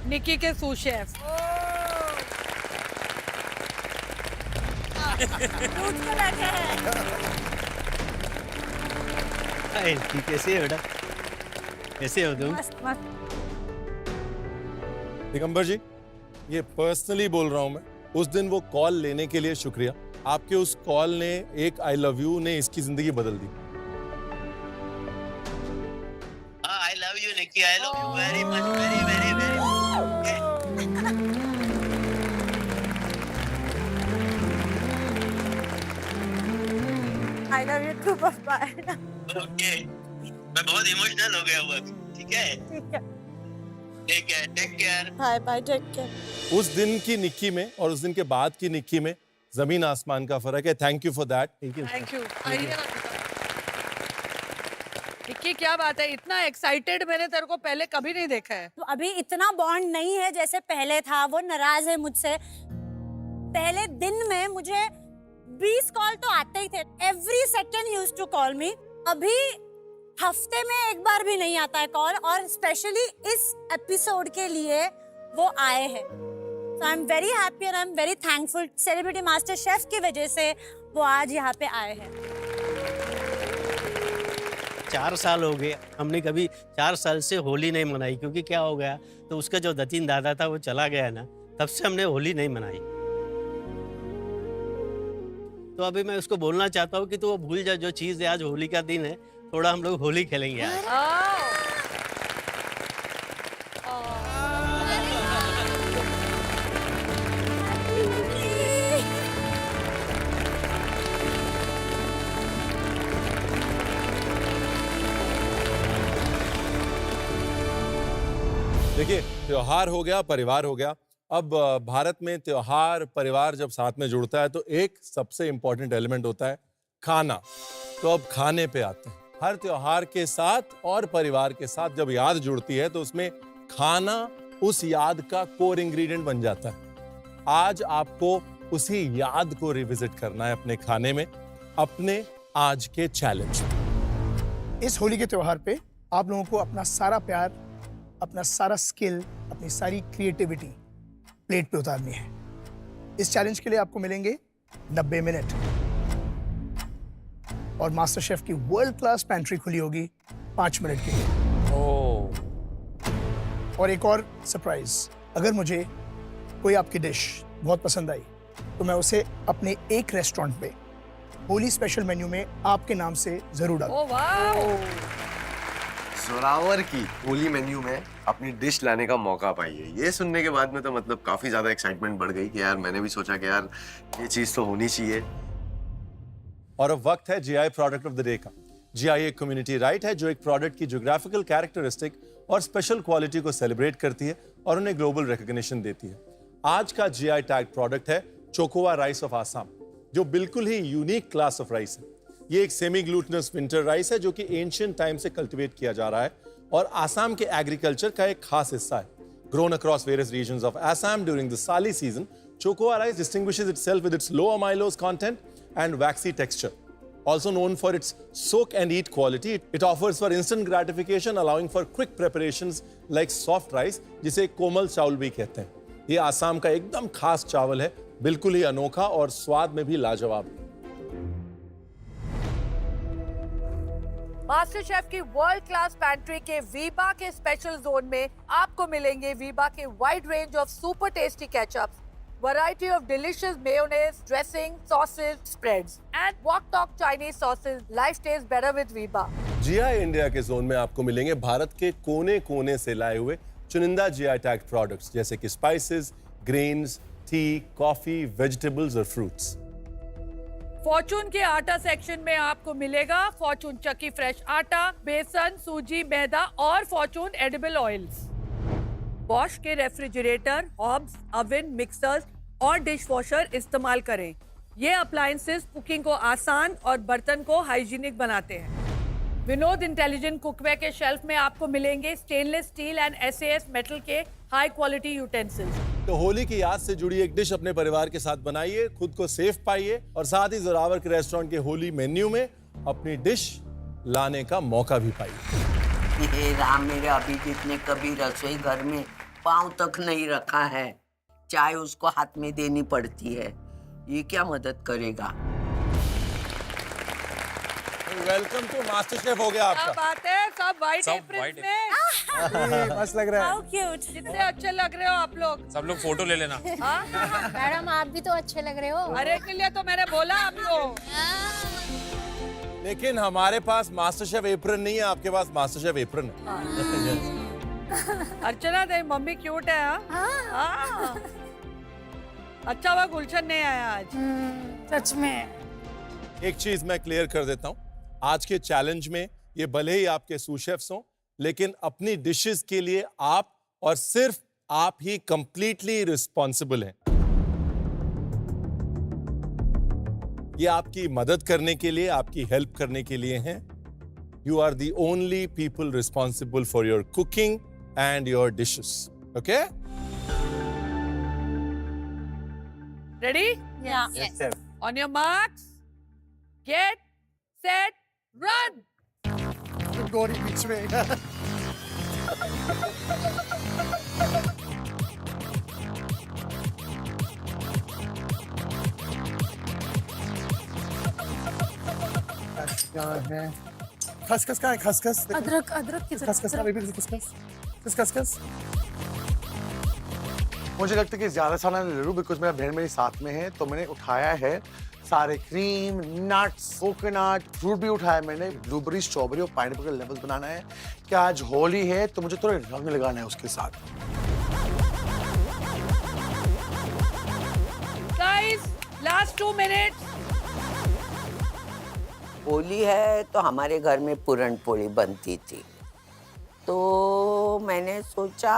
Speaker 4: निक्की के sous chef।
Speaker 1: कैसे है बेटा? कैसे हो तुम?
Speaker 3: दिगंबर जी, ये पर्सनली बोल रहा हूं मैं, उस दिन वो कॉल लेने के लिए शुक्रिया। आपके उस कॉल ने एक आई लव यू ने इसकी जिंदगी बदल दी।
Speaker 1: I love you, Nikki. I love you very much, very, very, very much.
Speaker 8: I love you too, पापा।
Speaker 1: Okay. मैं बहुत इमोशनल हो गया हुआ, ठीक है?
Speaker 8: ठीक है।
Speaker 1: Take care.
Speaker 8: Bye bye, take care.
Speaker 3: उस दिन की निक्की में और उस दिन के बाद की निक्की में जमीन आसमान का फर्क है। Thank you for that.
Speaker 4: Thank you. Nikki क्या बात है, इतना एक्साइटेड मैंने तेरे को पहले कभी नहीं देखा है।
Speaker 8: तो अभी इतना बॉन्ड नहीं है जैसे पहले था। वो नाराज है मुझसे। पहले दिन में मुझे 20 कॉल तो आते ही थे। एवरी सेकंड ही यूज्ड टू कॉल मी। अभी हफ्ते में एक बार भी नहीं आता है कॉल। और स्पेशली इस एपिसोड के लिए
Speaker 12: वो आए हैं। So I'm very happy and I'm very thankful. Celebrity Master Chef की वजह से वो आज यहाँ पे आए हैं।
Speaker 1: 4 साल हो गए, हमने कभी 4 साल से होली नहीं मनाई, क्योंकि क्या हो गया, तो उसका जो दतीन दादा था वो चला गया ना, तब से हमने होली नहीं मनाई। तो अभी मैं उसको बोलना चाहता हूँ कि तो वो भूल जा, जो चीज़ है, आज होली का दिन है, थोड़ा हम लोग होली खेलेंगे आज।
Speaker 3: देखिए, त्योहार हो गया, परिवार हो गया। अब भारत में त्योहार परिवार जब साथ में जुड़ता है तो एक सबसे इंपॉर्टेंट एलिमेंट होता है खाना। तो अब खाने पे आते हैं। हर त्योहार के साथ और परिवार के साथ जब याद जुड़ती है तो उसमें खाना उस याद का कोर इंग्रेडिएंट बन जाता है। आज आपको उसी याद को रिविजिट करना है अपने खाने में, अपने आज के चैलेंज।
Speaker 7: इस होली के त्योहार पे आप लोगों को अपना सारा प्यार, अपना सारा स्किल, अपनी सारी क्रिएटिविटी प्लेट पे उतारनी है। इस चैलेंज के लिए आपको मिलेंगे 90 मिनट और मास्टर शेफ की वर्ल्ड क्लास पैंट्री खुली होगी 5 मिनट के लिए। और एक और सरप्राइज, अगर मुझे कोई आपकी डिश बहुत पसंद आई तो मैं उसे अपने एक रेस्टोरेंट पे होली स्पेशल मेन्यू में आपके नाम से जरूर डालूंगा।
Speaker 10: जोरावर की होली मेन्यू में अपनी डिश लाने का मौका पाइए। ये सुनने के बाद में तो मतलब काफी ज्यादा एक्साइटमेंट बढ़ गई कि यार मैंने भी सोचा कि यार ये चीज तो होनी चाहिए।
Speaker 3: और अब वक्त है GI product of the day का। जीआई एक कम्युनिटी राइट है जो एक प्रोडक्ट की ज्योग्राफिकल कैरेक्टरिस्टिक और स्पेशल क्वालिटी को सेलिब्रेट करती है और उन्हें ग्लोबल रिकॉग्निशन देती है। आज का जीआई टैग प्रोडक्ट है चोकोवा राइस ऑफ आसाम, जो बिल्कुल ही यूनिक क्लास ऑफ राइस है। ये एक सेमी ग्लूटेनस विंटर राइस है जो कि एंशिएंट टाइम से कल्टीवेट किया जा रहा है और आसाम के एग्रीकल्चर का एक खास हिस्सा है। Grown across various regions of Assam during the Sali season, Chocoa rice distinguishes itself with its low amylose content and waxy texture. Also known for its soak and eat quality, it offers for instant gratification, allowing for quick preparations like soft rice, जिसे कोमल चावल भी कहते हैं। ये आसाम का एकदम खास चावल है, बिल्कुल ही अनोखा और स्वाद में भी लाजवाब।
Speaker 4: मास्टर शेफ की वर्ल्ड क्लास पैंट्री के वीबा के स्पेशल जोन में आपको मिलेंगे वीबा के wide range of super tasty ketchups, variety of delicious mayonnaise, dressing, sauces, spreads and Wok Tok Chinese sauces. Life taste better with Veeba.
Speaker 3: GI India के जोन में आपको मिलेंगे भारत के कोने-कोने से लाए हुए चुनिंदा जीआई टैग प्रोडक्ट्स जैसे कि spices, grains, T, coffee, vegetables और फ्रूट्स।
Speaker 4: फॉर्चून के आटा सेक्शन में आपको मिलेगा फॉर्चून चक्की फ्रेश आटा, बेसन, सूजी, मैदा और फॉर्चून एडिबल ऑयल्स। बॉश के रेफ्रिजरेटर, हॉब्स, ओवन, मिक्सर्स और डिश वॉशर इस्तेमाल करें। ये अप्लायंसेस कुकिंग को आसान और बर्तन को हाइजीनिक बनाते हैं। विनोद इंटेलिजेंट कुकवेयर के शेल्फ में आपको मिलेंगे stainless steel and SAS metal के हाई क्वालिटी यूटेंसिल्स।
Speaker 3: तो होली की याद से जुड़ी एक डिश अपने परिवार के साथ बनाइए, खुद को सेफ पाइए और साथ ही जोरावर के रेस्टोरेंट के होली मेन्यू में अपनी डिश लाने का मौका भी पाइए।
Speaker 18: हे राम, मेरे अभी जितने कभी रसोई घर में पांव तक नहीं रखा है, चाय उसको हाथ में देनी पड़ती है, ये क्या मदद करेगा।
Speaker 3: वेलकम टू मास्टर शेफ हो गया आपका।
Speaker 4: क्या बात है, सब वाइट एप्रन में।
Speaker 3: मस्त लग रहा है।
Speaker 12: How cute.
Speaker 4: कितने अच्छे लग रहे हो आप लोग।
Speaker 15: सब लोग फोटो ले लेना।
Speaker 8: मैडम आप भी तो अच्छे लग रहे हो।
Speaker 4: अरे के लिए तो मैंने बोला आपको।
Speaker 3: लेकिन हमारे पास मास्टर शेफ एप्रन नहीं है, आपके पास मास्टर शेफ एप्रन है।
Speaker 4: अर्चना तेरी मम्मी क्यूट है। हाँ। अच्छा हुआ गुलशन नहीं आया आज।
Speaker 8: सच में।
Speaker 3: एक चीज मैं क्लियर कर देता हूं, आज के चैलेंज में ये भले ही आपके सूशेफ्स हों, लेकिन अपनी डिशेस के लिए आप और सिर्फ आप ही कंप्लीटली रिस्पॉन्सिबल हैं। ये आपकी मदद करने के लिए, आपकी हेल्प करने के लिए हैं। You are the only people responsible for your cooking and your dishes. Okay,
Speaker 4: ready?
Speaker 8: Yes.
Speaker 4: On your marks, get set run.
Speaker 7: Gauri बीच में।
Speaker 6: यहाँ है खसखस कहाँ है? खसखस देखो।
Speaker 8: अदरक अदरक की जरूरत
Speaker 6: खसखस बेबी खसखस खसखस। मुझे लगता है कि ज्यादा सारा नहीं ले लूं बिकॉज मेरा बहन मेरे साथ में है, तो मैंने उठाया है सारे क्रीम, नट्स, कोकोनट, फ्रूट भी उठाया मैंने, ब्लूबेरी, स्ट्रॉबेरी और पाइनएप्पल के लेवल्स बनाना है कि आज होली है तो मुझे थोड़े रंग लगाना है उसके साथ।
Speaker 4: Guys, last 2 minutes.
Speaker 18: होली है तो हमारे घर में पूरन पोली बनती थी, तो मैंने सोचा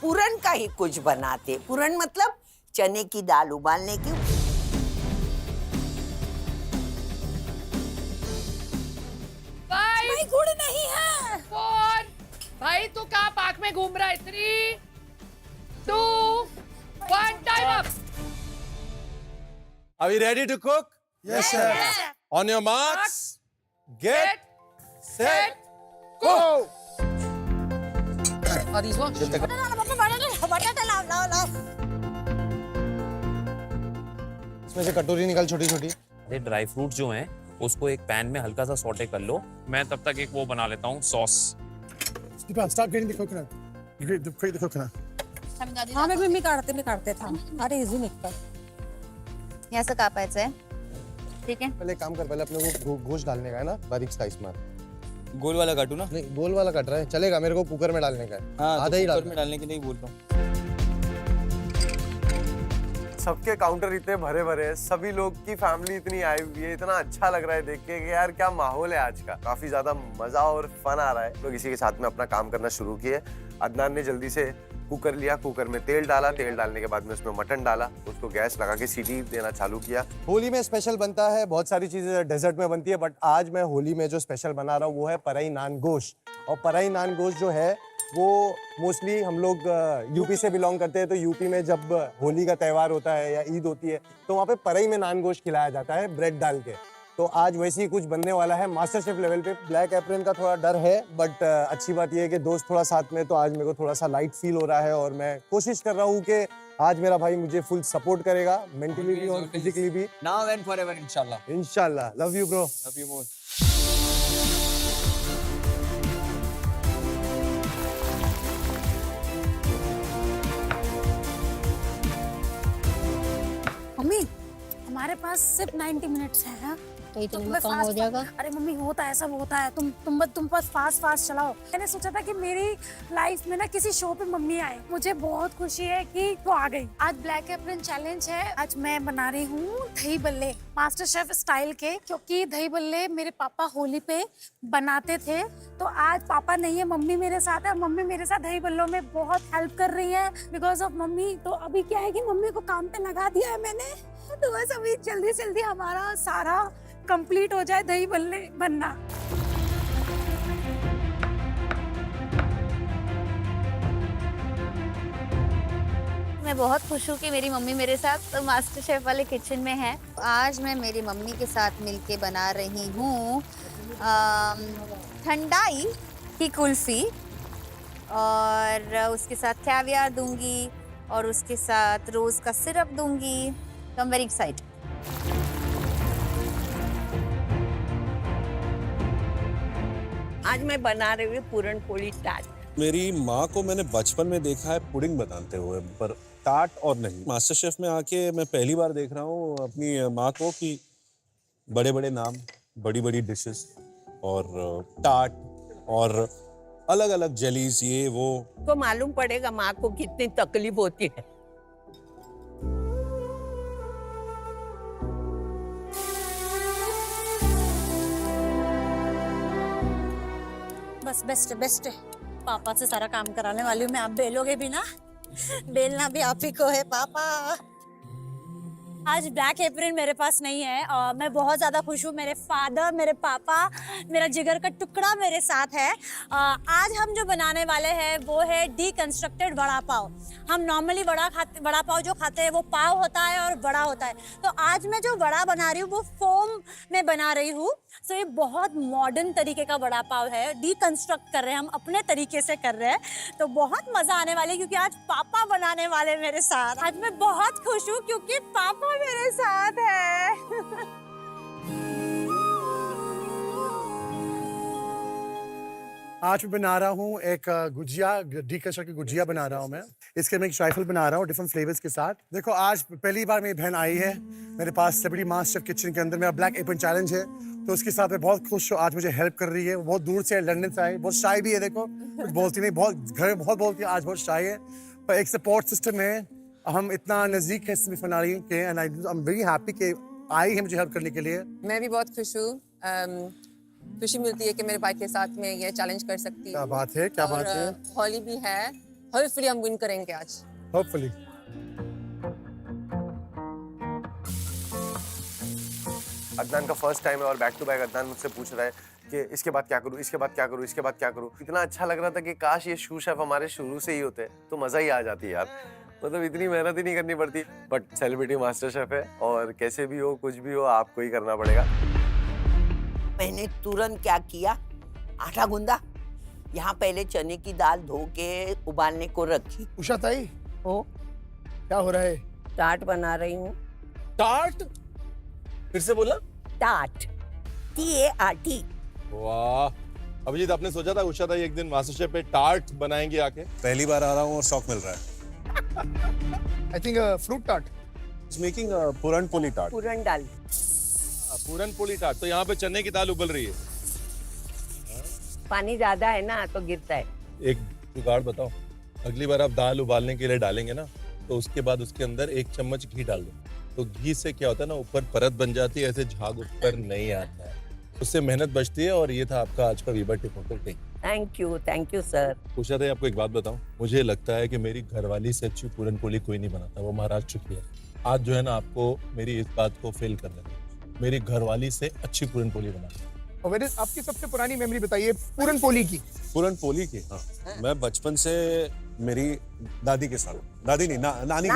Speaker 18: पूरन का ही कुछ बनाते। पूरन मतलब चने की दाल उबालने की।
Speaker 4: भाई गुड़ नहीं है। 4. भाई तू कहाँ पार्क में घूम रहा है? 3, 2, 1. Time up.
Speaker 3: Are we ready to cook?
Speaker 6: Yes, sir.
Speaker 3: On your marks, get set,
Speaker 6: go.
Speaker 12: Are these ones?
Speaker 11: इसमें से कटोरी निकाल छोटी छोटी।
Speaker 15: ये ड्राई फ्रूट जो हैं उसको एक पैन में हल्का सा सौटे कर लो। मैं तब तक एक वो बना लेता हूँ sauce.
Speaker 6: Start grating the coconut. Grate the coconut.
Speaker 12: हाँ मैं भी काटते था। अरे इजी निकल।
Speaker 17: यहाँ से कापायचं आहे, ठीक है?
Speaker 11: पहले काम कर, पहले अपने को गोश्त डालने का है ना, बारीक स्लाइस मार।
Speaker 13: गोल वाला काटू ना?
Speaker 11: नहीं, गोल वाला कट रहा है, चलेगा। मेरे को कुकर में डालने का है।
Speaker 13: हाँ,
Speaker 11: आधा ही
Speaker 13: कुकर में डालने की नहीं बोल रहा हूँ।
Speaker 10: सबके काउंटर इतने भरे भरे हैं, सभी लोग की फैमिली इतनी आई हुई है, इतना अच्छा लग रहा है देख के कि यार क्या माहौल है आज का। काफी ज्यादा मजा और फन आ रहा है। लोग इसी के साथ में अपना काम करना शुरू किए। अदनान ने जल्दी से कुकर लिया, कुकर में तेल डाला, तेल डालने के बाद में उसमें मटन डाला, उसको गैस लगा के सीटी देना चालू किया।
Speaker 11: होली में स्पेशल बनता है, बहुत सारी चीजें डेजर्ट में बनती है, बट आज मैं होली में जो स्पेशल बना रहा हूँ वो है पराई नान गोश्त। और पराई नान गोश्त जो है वो मोस्टली हम लोग यूपी से बिलोंग करते हैं, तो यूपी में जब होली का त्यौहार होता है या ईद होती है तो वहाँ पे पराई में नान गोश्त खिलाया जाता है ब्रेड डाल के। तो आज वैसे ही कुछ बनने वाला है मास्टर शेफ लेवल पे। ब्लैक एप्रन का थोड़ा डर है, बट अच्छी बात यह है कि दोस्त थोड़ा साथ में, तो आज मेरे को थोड़ा सा लाइट फील हो रहा है और मैं कोशिश कर रहा हूँ कि आज मेरा भाई मुझे फुल सपोर्ट करेगा, मेंटली भी और फिजिकली भी।
Speaker 13: नाउ एंड फॉरएवर इंशाल्लाह।
Speaker 11: इंशाल्लाह। Love you bro.
Speaker 13: Love you more.
Speaker 8: Mummy हमारे पास सिर्फ 90 मिनट्स है। हाँ?
Speaker 12: तो इतने
Speaker 8: मैं
Speaker 12: में काम हो
Speaker 8: fast-
Speaker 12: जाएगा।
Speaker 8: अरे मम्मी होता है, सब होता है। तुम बस फास्ट चलाओ। मैंने सोचा था कि मेरी लाइफ में ना किसी शो पे मम्मी आए। मुझे बहुत खुशी है कि वो आ गई। आज ब्लैक एप्रन चैलेंज है। आज मैं बना रही हूँ दही बल्ले मास्टर शेफ स्टाइल के, क्योंकि दही बल्ले मेरे पापा होली पे बनाते थे। तो आज पापा नहीं है, मम्मी मेरे साथ है। मम्मी मेरे साथ दही बल्लों में बहुत हेल्प कर रही है बिकॉज ऑफ मम्मी। तो अभी क्या है कि मम्मी को काम पे लगा दिया है मैंने, तो बस अभी जल्दी जल्दी हमारा सारा कंप्लीट हो जाए दही बल्ले बनना।
Speaker 17: मैं बहुत खुश हूँ कि मेरी मम्मी मेरे साथ मास्टर शेफ वाले किचन में है। आज मैं मेरी मम्मी के साथ मिलके बना रही हूँ ठंडाई की कुल्फी, और उसके साथ कैवियर दूंगी और उसके साथ रोज का सिरप दूंगी। तो आई एम वेरी एक्साइटेड।
Speaker 18: आज मैं बना रही हूँ पूरन पोली टाट।
Speaker 16: मेरी माँ को मैंने बचपन में देखा है पुडिंग बनाते हुए, पर टाट और नहीं। मास्टर शेफ में आके मैं पहली बार देख रहा हूँ अपनी माँ को कि बड़े बड़े नाम, बड़ी बड़ी डिशेस और टाट और अलग अलग जेलीज, ये वो।
Speaker 18: तो मालूम पड़ेगा माँ को कितनी तकलीफ होती है।
Speaker 12: बस बेस्ट है। पापा से सारा काम कराने वाली हूँ मैं। आप बेलोगे भी ना, बेलना भी आप ही को है पापा। आज ब्लैक एप्रन मेरे पास नहीं है और मैं बहुत ज़्यादा खुश हूँ। मेरे फादर, मेरे पापा, मेरा जिगर का टुकड़ा मेरे साथ है। आज हम जो बनाने वाले हैं वो है डीकंस्ट्रक्टेड वड़ा पाव। हम नॉर्मली वड़ा पाव जो खाते हैं वो पाव होता है और वड़ा होता है। तो आज मैं जो वड़ा बना रही हूँ वो फोम में बना रही हूँ। तो ये बहुत मॉडर्न तरीके का वड़ा पाव है, डीकंस्ट्रक्ट कर रहे हैं हम, अपने तरीके से कर रहे हैं। तो बहुत मज़ा आने वाला है क्योंकि आज पापा बनाने वाले मेरे साथ। आज मैं बहुत खुश हूँ क्योंकि पापा मेरे साथ है।
Speaker 6: आज मैं बना रहा हूँ एक गुजिया, डीकस्टर की गुजिया बना रहा हूँ मैं। इसके मैं एक ट्राइफल बना रहा हूँ डिफरेंट फ्लेवर्स के साथ। देखो आज पहली बार मेरी बहन आई है मेरे पास सेलिब्रिटी मास्टर शेफ किचन के अंदर। मेरा ब्लैक एप्रन चैलेंज है, तो उसके साथ मैं बहुत खुश हूँ। आज मुझे हेल्प कर रही है। वो बहुत दूर से लंदन से आई, बहुत शाय भी है। देखो कुछ बोलती नहीं, बहुत घर में बहुत बोलती है, आज बहुत शाय है। पर एक सपोर्ट सिस्टम है, हम इतना नजदीक है इसमें फनारी के, and I am very happy कि आई है मुझे हेल्प करने के लिए।
Speaker 14: मैं भी बहुत खुश हूँ। खुशी मिलती है कि मेरे भाई के साथ में ये चैलेंज कर सकती हूँ।
Speaker 6: क्या बात है, क्या बात है।
Speaker 14: होली भी है, होपफुली हम विन करेंगे आज।
Speaker 6: होपफुली।
Speaker 10: अदनान का फर्स्ट टाइम है और बैक टू बैक अदनान मुझसे पूछ रहा है कि इसके बाद क्या करूँ, इसके बाद क्या करूँ, इसके बाद क्या करूँ। इतना अच्छा लग रहा था कि काश ये शू शेफ हमारे शुरू से ही होते तो मजा ही आ जाती यार। मतलब इतनी मेहनत ही नहीं करनी पड़ती। बट सेलिब्रिटी मास्टर शेफ है और कैसे भी हो कुछ भी हो आपको ही करना पड़ेगा।
Speaker 18: मैंने तुरंत क्या किया, आटा गूंदा, यहाँ पहले चने की दाल धो के उबालने को रखी।
Speaker 7: उषा ताई,
Speaker 18: ओ
Speaker 7: क्या हो रहा है?
Speaker 18: टाट बना रही हूँ।
Speaker 3: टाट? फिर से बोला?
Speaker 18: टाट, TART।
Speaker 3: वाह। अभिजीत, आपने सोचा था उषा ताई एक दिन मास्टर शेफ पे टार्ट बनाएंगे आके?
Speaker 16: पहली बार आ रहा हूँ और शौक मिल रहा है।
Speaker 7: I think fruit tart.
Speaker 16: He's making a puran poli tart.
Speaker 18: पूरन डाल।
Speaker 3: पूरन पोली टाट। तो यहाँ पे चने की दाल उबल रही है।
Speaker 18: पानी ज्यादा है ना तो गिरता है।
Speaker 3: एक जुगाड़ बताओ, अगली बार आप दाल उबालने के लिए डालेंगे ना तो उसके बाद उसके अंदर 1 चम्मच घी डाल दो। तो घी से क्या होता है ना, ऊपर परत बन जाती है, ऐसे झाग ऊपर नहीं आता है, उससे मेहनत बचती है। और ये था आपका आज का Veeba tip hotel tech.
Speaker 18: Thank you sir.
Speaker 3: पूछा था आपको एक बात बताऊं, मुझे लगता है कि मेरी घरवाली से अच्छी पूरन पोली कोई नहीं बनाता, वो महाराष्ट्र की है। आज जो है ना आपको मेरी इस बात को फेल कर देना, मेरी घरवाली से अच्छी पूरन पोली बनाता।
Speaker 7: और मेरे आपकी सबसे पुरानी मेमोरी बताइए पूरन पोली की।
Speaker 16: पूरन पोली की? हाँ, मैं बचपन से मेरी दादी के साथ, दादी नहीं नानी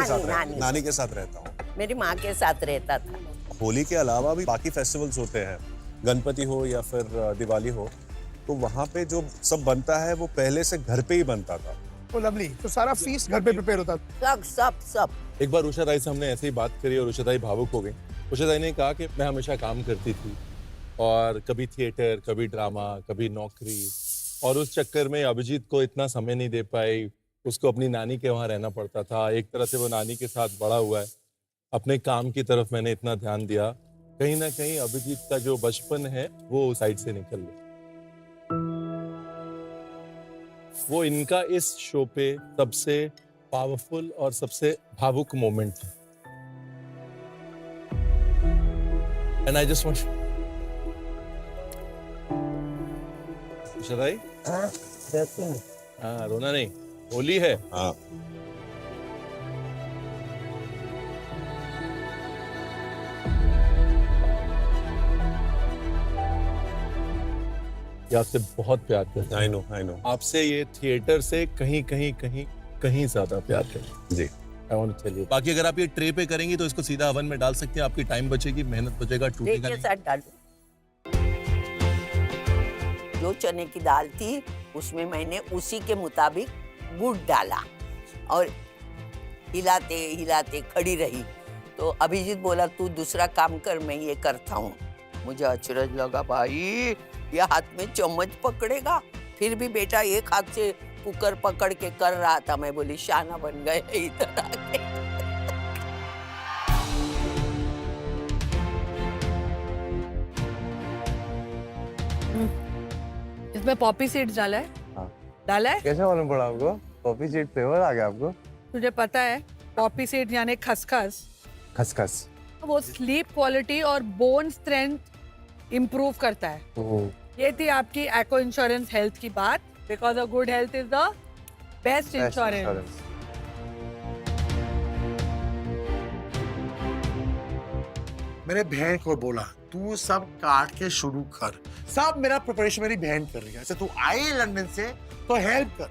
Speaker 16: के साथ रहता हूँ।
Speaker 18: मेरी माँ के साथ रहता था।
Speaker 16: होली के अलावा भी बाकी फेस्टिवल्स होते हैं, गणपति हो या फिर दिवाली हो, तो वहाँ पे जो सब बनता है वो पहले से घर पे ही बनता था।
Speaker 7: ओ लवली, तो सारा फीस्ट घर पे प्रिपेयर होता था।
Speaker 18: सब।
Speaker 3: एक बार उषा ताई से हमने ऐसे ही बात करी और उषा ताई भावुक हो गई। उषा ताई ने कहा कि मैं हमेशा काम करती थी और कभी थिएटर, कभी ड्रामा, कभी नौकरी, और उस चक्कर में अभिजीत को इतना समय नहीं दे पाई। उसको अपनी नानी के वहाँ रहना पड़ता था। एक तरह से वो नानी के साथ बड़ा हुआ है। अपने काम की तरफ मैंने इतना ध्यान दिया, कहीं ना कहीं अभिजीत का जो बचपन है वो साइड से निकल गया। वो इनका इस शो पे सबसे पावरफुल और सबसे भावुक मोमेंट है। And I just want Usha ताई, हाँ रोना नहीं, होली है।
Speaker 16: हाँ
Speaker 3: ये आपसे बहुत प्यार करते हैं।
Speaker 16: I know.
Speaker 3: आपसे ये थिएटर से कहीं ज्यादा प्यार करते
Speaker 16: जी।
Speaker 3: I want to tell you. बाकी अगर आप ये ट्रे पे करेंगी तो इसको सीधा ओवन में डाल सकते हैं, आपकी टाइम बचेगी, मेहनत बचेगा, टूटेगा नहीं।
Speaker 18: साथ डालो। जो चने की दाल थी उसमें मैंने उसी के मुताबिक गुड़ डाला और हिलाते खड़ी रही। तो अभिजीत बोला तू दूसरा काम कर, मैं ये करता हूँ। मुझे अचरज लगा, भाई ये हाथ में चम्मच पकड़ेगा, फिर भी बेटा एक हाथ से कुकर पकड़ के कर रहा था। मैं बोली शाना बन गए इधर आके।
Speaker 4: इसमें पॉपी सीड्स डाला है?
Speaker 10: हाँ।
Speaker 4: डाला है?
Speaker 10: कैसे मालूम पड़ा आपको? पॉपी सीड फ्लेवर आ गया आपको?
Speaker 4: तुझे पता है पॉपी सीड यानी खसखस,
Speaker 10: खसखस
Speaker 4: वो स्लीप क्वालिटी और बोन स्ट्रेंथ इम्प्रूव करता है। ये थी आपकी एको इंश्योरेंस हेल्थ की बात, because a good health is the best insurance.
Speaker 6: मैंने बहन को बोला तू सब काट के शुरू कर, सब मेरा प्रिपरेशन मेरी बहन कर रही है। ऐसे तू आई लंदन से तो हेल्प कर,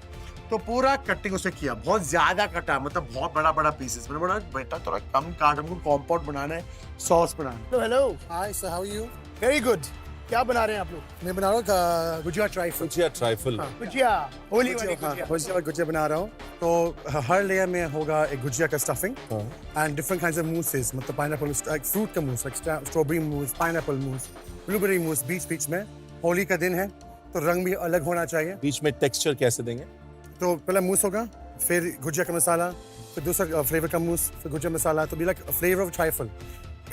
Speaker 6: तो पूरा कटिंग उसे किया, बहुत ज्यादा कटा, मतलब बहुत बड़ा बड़ा पीसेस। मैंने बोला बेटा थोड़ा कम काट, हमको कॉम्पोट बनाना है, सॉस बनाना है।
Speaker 7: Hello
Speaker 6: hi sir, how are you?
Speaker 7: Very good. क्या बना रहे हैं आप लोग?
Speaker 6: मैं बना रहा हूँ गुजिया ट्राइफल।
Speaker 7: गुजिया होली वाली
Speaker 6: गुजिया बना रहा हूँ। तो हर लेयर में होगा एक गुजिया का stuffing and different kinds of mousses, मतलब पाइनएप्पल, फ्रूट का mousse, strawberry mousse, pineapple mousse, blueberry mousse, बीच में। होली का दिन है तो रंग भी अलग होना चाहिए।
Speaker 3: बीच में टेक्सचर कैसे देंगे?
Speaker 6: तो पहले मूस होगा, फिर गुजिया का मसाला, फिर दूसरा फ्लेवर का मूस, फिर गुजिया मसाला, तो be like flavour of trifle.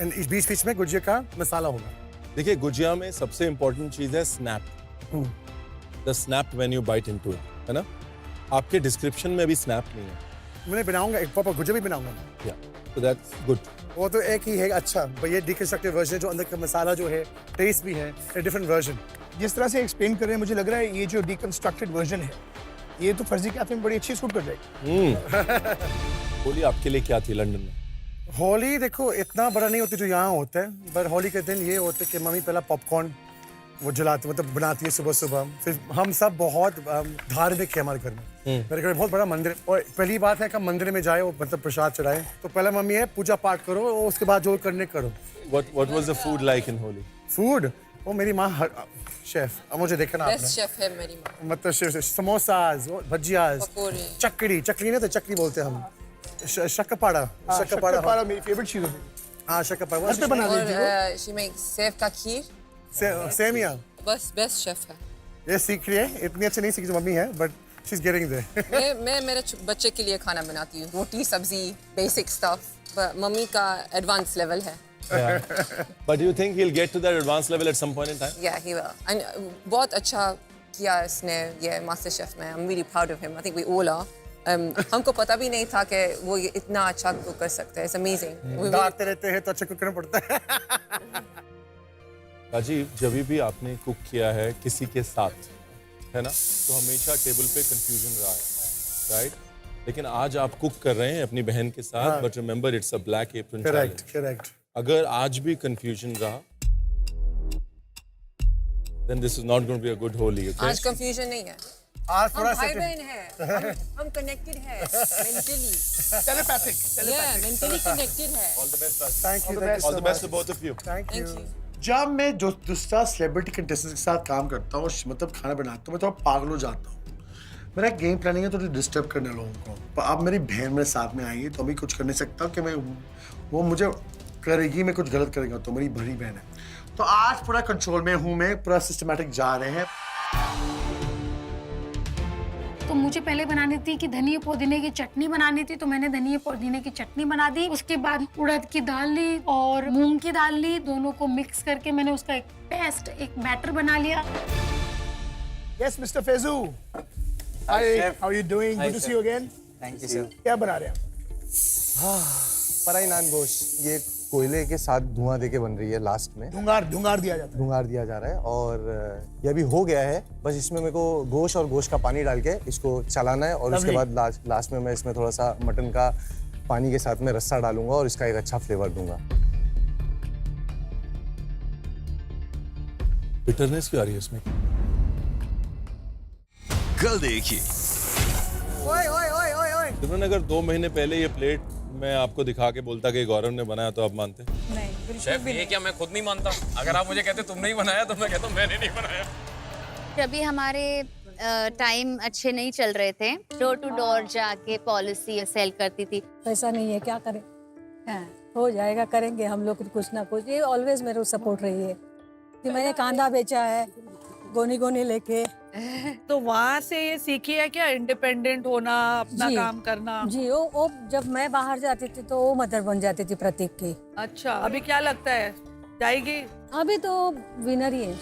Speaker 6: And इस बीच में गुजिया का मसाला होगा।
Speaker 3: देखिए, गुजिया में सबसे इंपॉर्टेंट चीज है snap. The snap when you bite into it, है ना? आपके डिस्क्रिप्शन में भी स्नैप नहीं है।
Speaker 6: मैं बनाऊंगा, एक प्रॉपर गुजिया भी बनाऊंगा।
Speaker 3: या सो दैट्स गुड।
Speaker 6: वो तो एक ही है अच्छा, पर ये डिकंस्ट्रक्टेड वर्जन जो अंदर का मसाला जो है, टेस्ट भी है, ए डिफरेंट वर्जन।
Speaker 7: जिस तरह से एक्सप्लेन कर रहे हैं, मुझे लग रहा है ये जो डिकंस्ट्रक्टेड वर्जन है, ये तो फर्जी कैफे में बड़ी अच्छी सूट कर जाएगी।
Speaker 3: होली आपके लिए क्या थी लंदन में?
Speaker 6: होली देखो इतना बड़ा नहीं होती जो यहाँ होता है, पर होली के दिन ये होता है कि मम्मी पहला पॉपकॉर्न वो जलाती, मतलब बनाती है सुबह सुबह। फिर हम सब बहुत धार्मिक है हमारे घर में। मेरे घर में बहुत बड़ा मंदिर, और पहली बात है कि मंदिर में जाए, वो मतलब प्रसाद चढ़ाए। तो पहला मम्मी है पूजा पाठ करो, और उसके बाद जो करने करो।
Speaker 3: What was the food like in Holi?
Speaker 6: Food वो मेरी माँ शेफ, अब मुझे देखना आपने।
Speaker 14: शेफ है मेरी माँ।
Speaker 6: मतलब शेफ, समोसाज, भजियाज, चकड़ी नहीं तो चकड़ी बोलते हैं हम, शक्करपारा।
Speaker 7: शक्करपारा मेरी फेवरेट चीज होती है।
Speaker 6: हाँ, शक्करपारा
Speaker 7: घर पे बना दीजिए।
Speaker 14: शी मेक सेव का खीर।
Speaker 6: सेमिया
Speaker 14: बस बेस्ट शेफ है।
Speaker 6: ये सीख रही है, इतनी अच्छी नहीं सीखी जो मम्मी है, but she is getting there.
Speaker 14: मैं मेरे बच्चे के लिए खाना बनाती हूँ, रोटी सब्जी बेसिक स्टफ, पर मम्मी का एडवांस लेवल है।
Speaker 3: But do you think he'll get to that advanced level at some point in time?
Speaker 14: Yeah, he will. And बहुत अच्छा किया इसने ये मास्टर शेफ में। I'm really proud of him. I think we all are. हमको पता भी नहीं था कि वो ये इतना अच्छा कुक कर सकते हैं। It's amazing.
Speaker 6: डांटते रहते हैं तो अच्छा कुक करना पड़ता है।
Speaker 3: राजीव, जब भी आपने कुक किया है किसी के साथ, है ना, तो हमेशा टेबल पे कंफ्यूजन रहा है, राइट? लेकिन आज आप कुक कर रहे हैं अपनी बहन के साथ, but remember it's a black apron challenge.
Speaker 6: Correct.
Speaker 3: अगर आज भी कंफ्यूजन रहा, then this is not going to be a good Holi, okay?
Speaker 14: आज कंफ्यूजन नहीं है।
Speaker 6: आज थोड़ा
Speaker 14: हम भाई बहन हैं, हम कनेक्टेड हैं mentally.
Speaker 7: Telepathic.
Speaker 14: Yeah, mentally connected है।
Speaker 3: All the best, Rajiv.
Speaker 6: Thank you,
Speaker 3: All the best to both of you.
Speaker 6: Thank you. जब मैं जो दूसरा सेलिब्रिटी कंटेस्टेंट के साथ काम करता हूँ, मतलब खाना बनाता हूँ, मैं थोड़ा पागल हो जाता हूँ। मेरा गेम प्लानिंग है थोड़ी डिस्टर्ब करने लोगों को, पर अब मेरी बहन मेरे साथ में आई है, तो अभी कुछ कर नहीं सकता कि मैं वो मुझे करेगी, मैं कुछ गलत करेगा तो मेरी बड़ी बहन है। तो आज पूरा कंट्रोल में हूँ मैं, पूरा सिस्टमैटिक जा रहे हैं।
Speaker 8: तो मुझे पहले बनानी थी कि धनिया पुदीने की चटनी बनानी थी, तो मैंने धनिया पुदीने की चटनी बना दी। उसके बाद उड़द की दाल ली और मूंग की दाल ली, दोनों को मिक्स करके मैंने उसका एक पेस्ट, एक बैटर बना लिया।
Speaker 7: Yes, Mr. Faizu. Hi, how are you doing? Good to see you again.
Speaker 11: Thank you, sir.
Speaker 7: क्या बना रहे हैं?
Speaker 11: पराई नान गोश्त, ये कोयले के साथ धुआं देके बन रही है लास्ट में।
Speaker 7: धुंगार दिया जाता है।
Speaker 11: धुंगार दिया जा रहा है, और ये अभी हो गया है। बस इसमें मेरे को गोश्त और गोश्त का पानी डाल के इसको चलाना है, और उसके बाद लास्ट में मैं इसमें थोड़ा सा मटन का पानी के साथ में रस्सा डालूंगा और इसका एक अच्छा फ्लेवर दूंगा।
Speaker 3: बिटरनेस क्यों आ रही है इसमें?
Speaker 19: कल देखिए।
Speaker 3: सिमरन, अगर 2 महीने पहले ये प्लेट मैं आपको दिखा के बोलता कि गौरव ने बनाया, तो आप मानते?
Speaker 15: नहीं, शेफ ये क्या मैं खुद नहीं मानता। अगर आप मुझे कहते तुमने ही बनाया, तो मैं कहता हूँ मैंने नहीं बनाया।
Speaker 17: जब भी हमारे टाइम अच्छे नहीं चल रहे थे, डोर टू डोर जाके पॉलिसी सेल करती थी।
Speaker 20: पैसा नहीं है, क्या करें? हो जाएगा, करेंगे हम लोग कुछ ना कुछ। ये ऑलवेज मेरे सपोर्ट रही है कि मैंने कांदा बेचा है गोनी लेके।
Speaker 4: तो वहाँ से ये सीखी है क्या, इंडिपेंडेंट होना, अपना काम करना?
Speaker 20: जी, वो जब मैं बाहर जाती थी तो वो मदर बन जाती थी प्रतीक की।
Speaker 4: अच्छा, अभी क्या लगता है, जाएगी?
Speaker 20: अभी तो विनर ही है।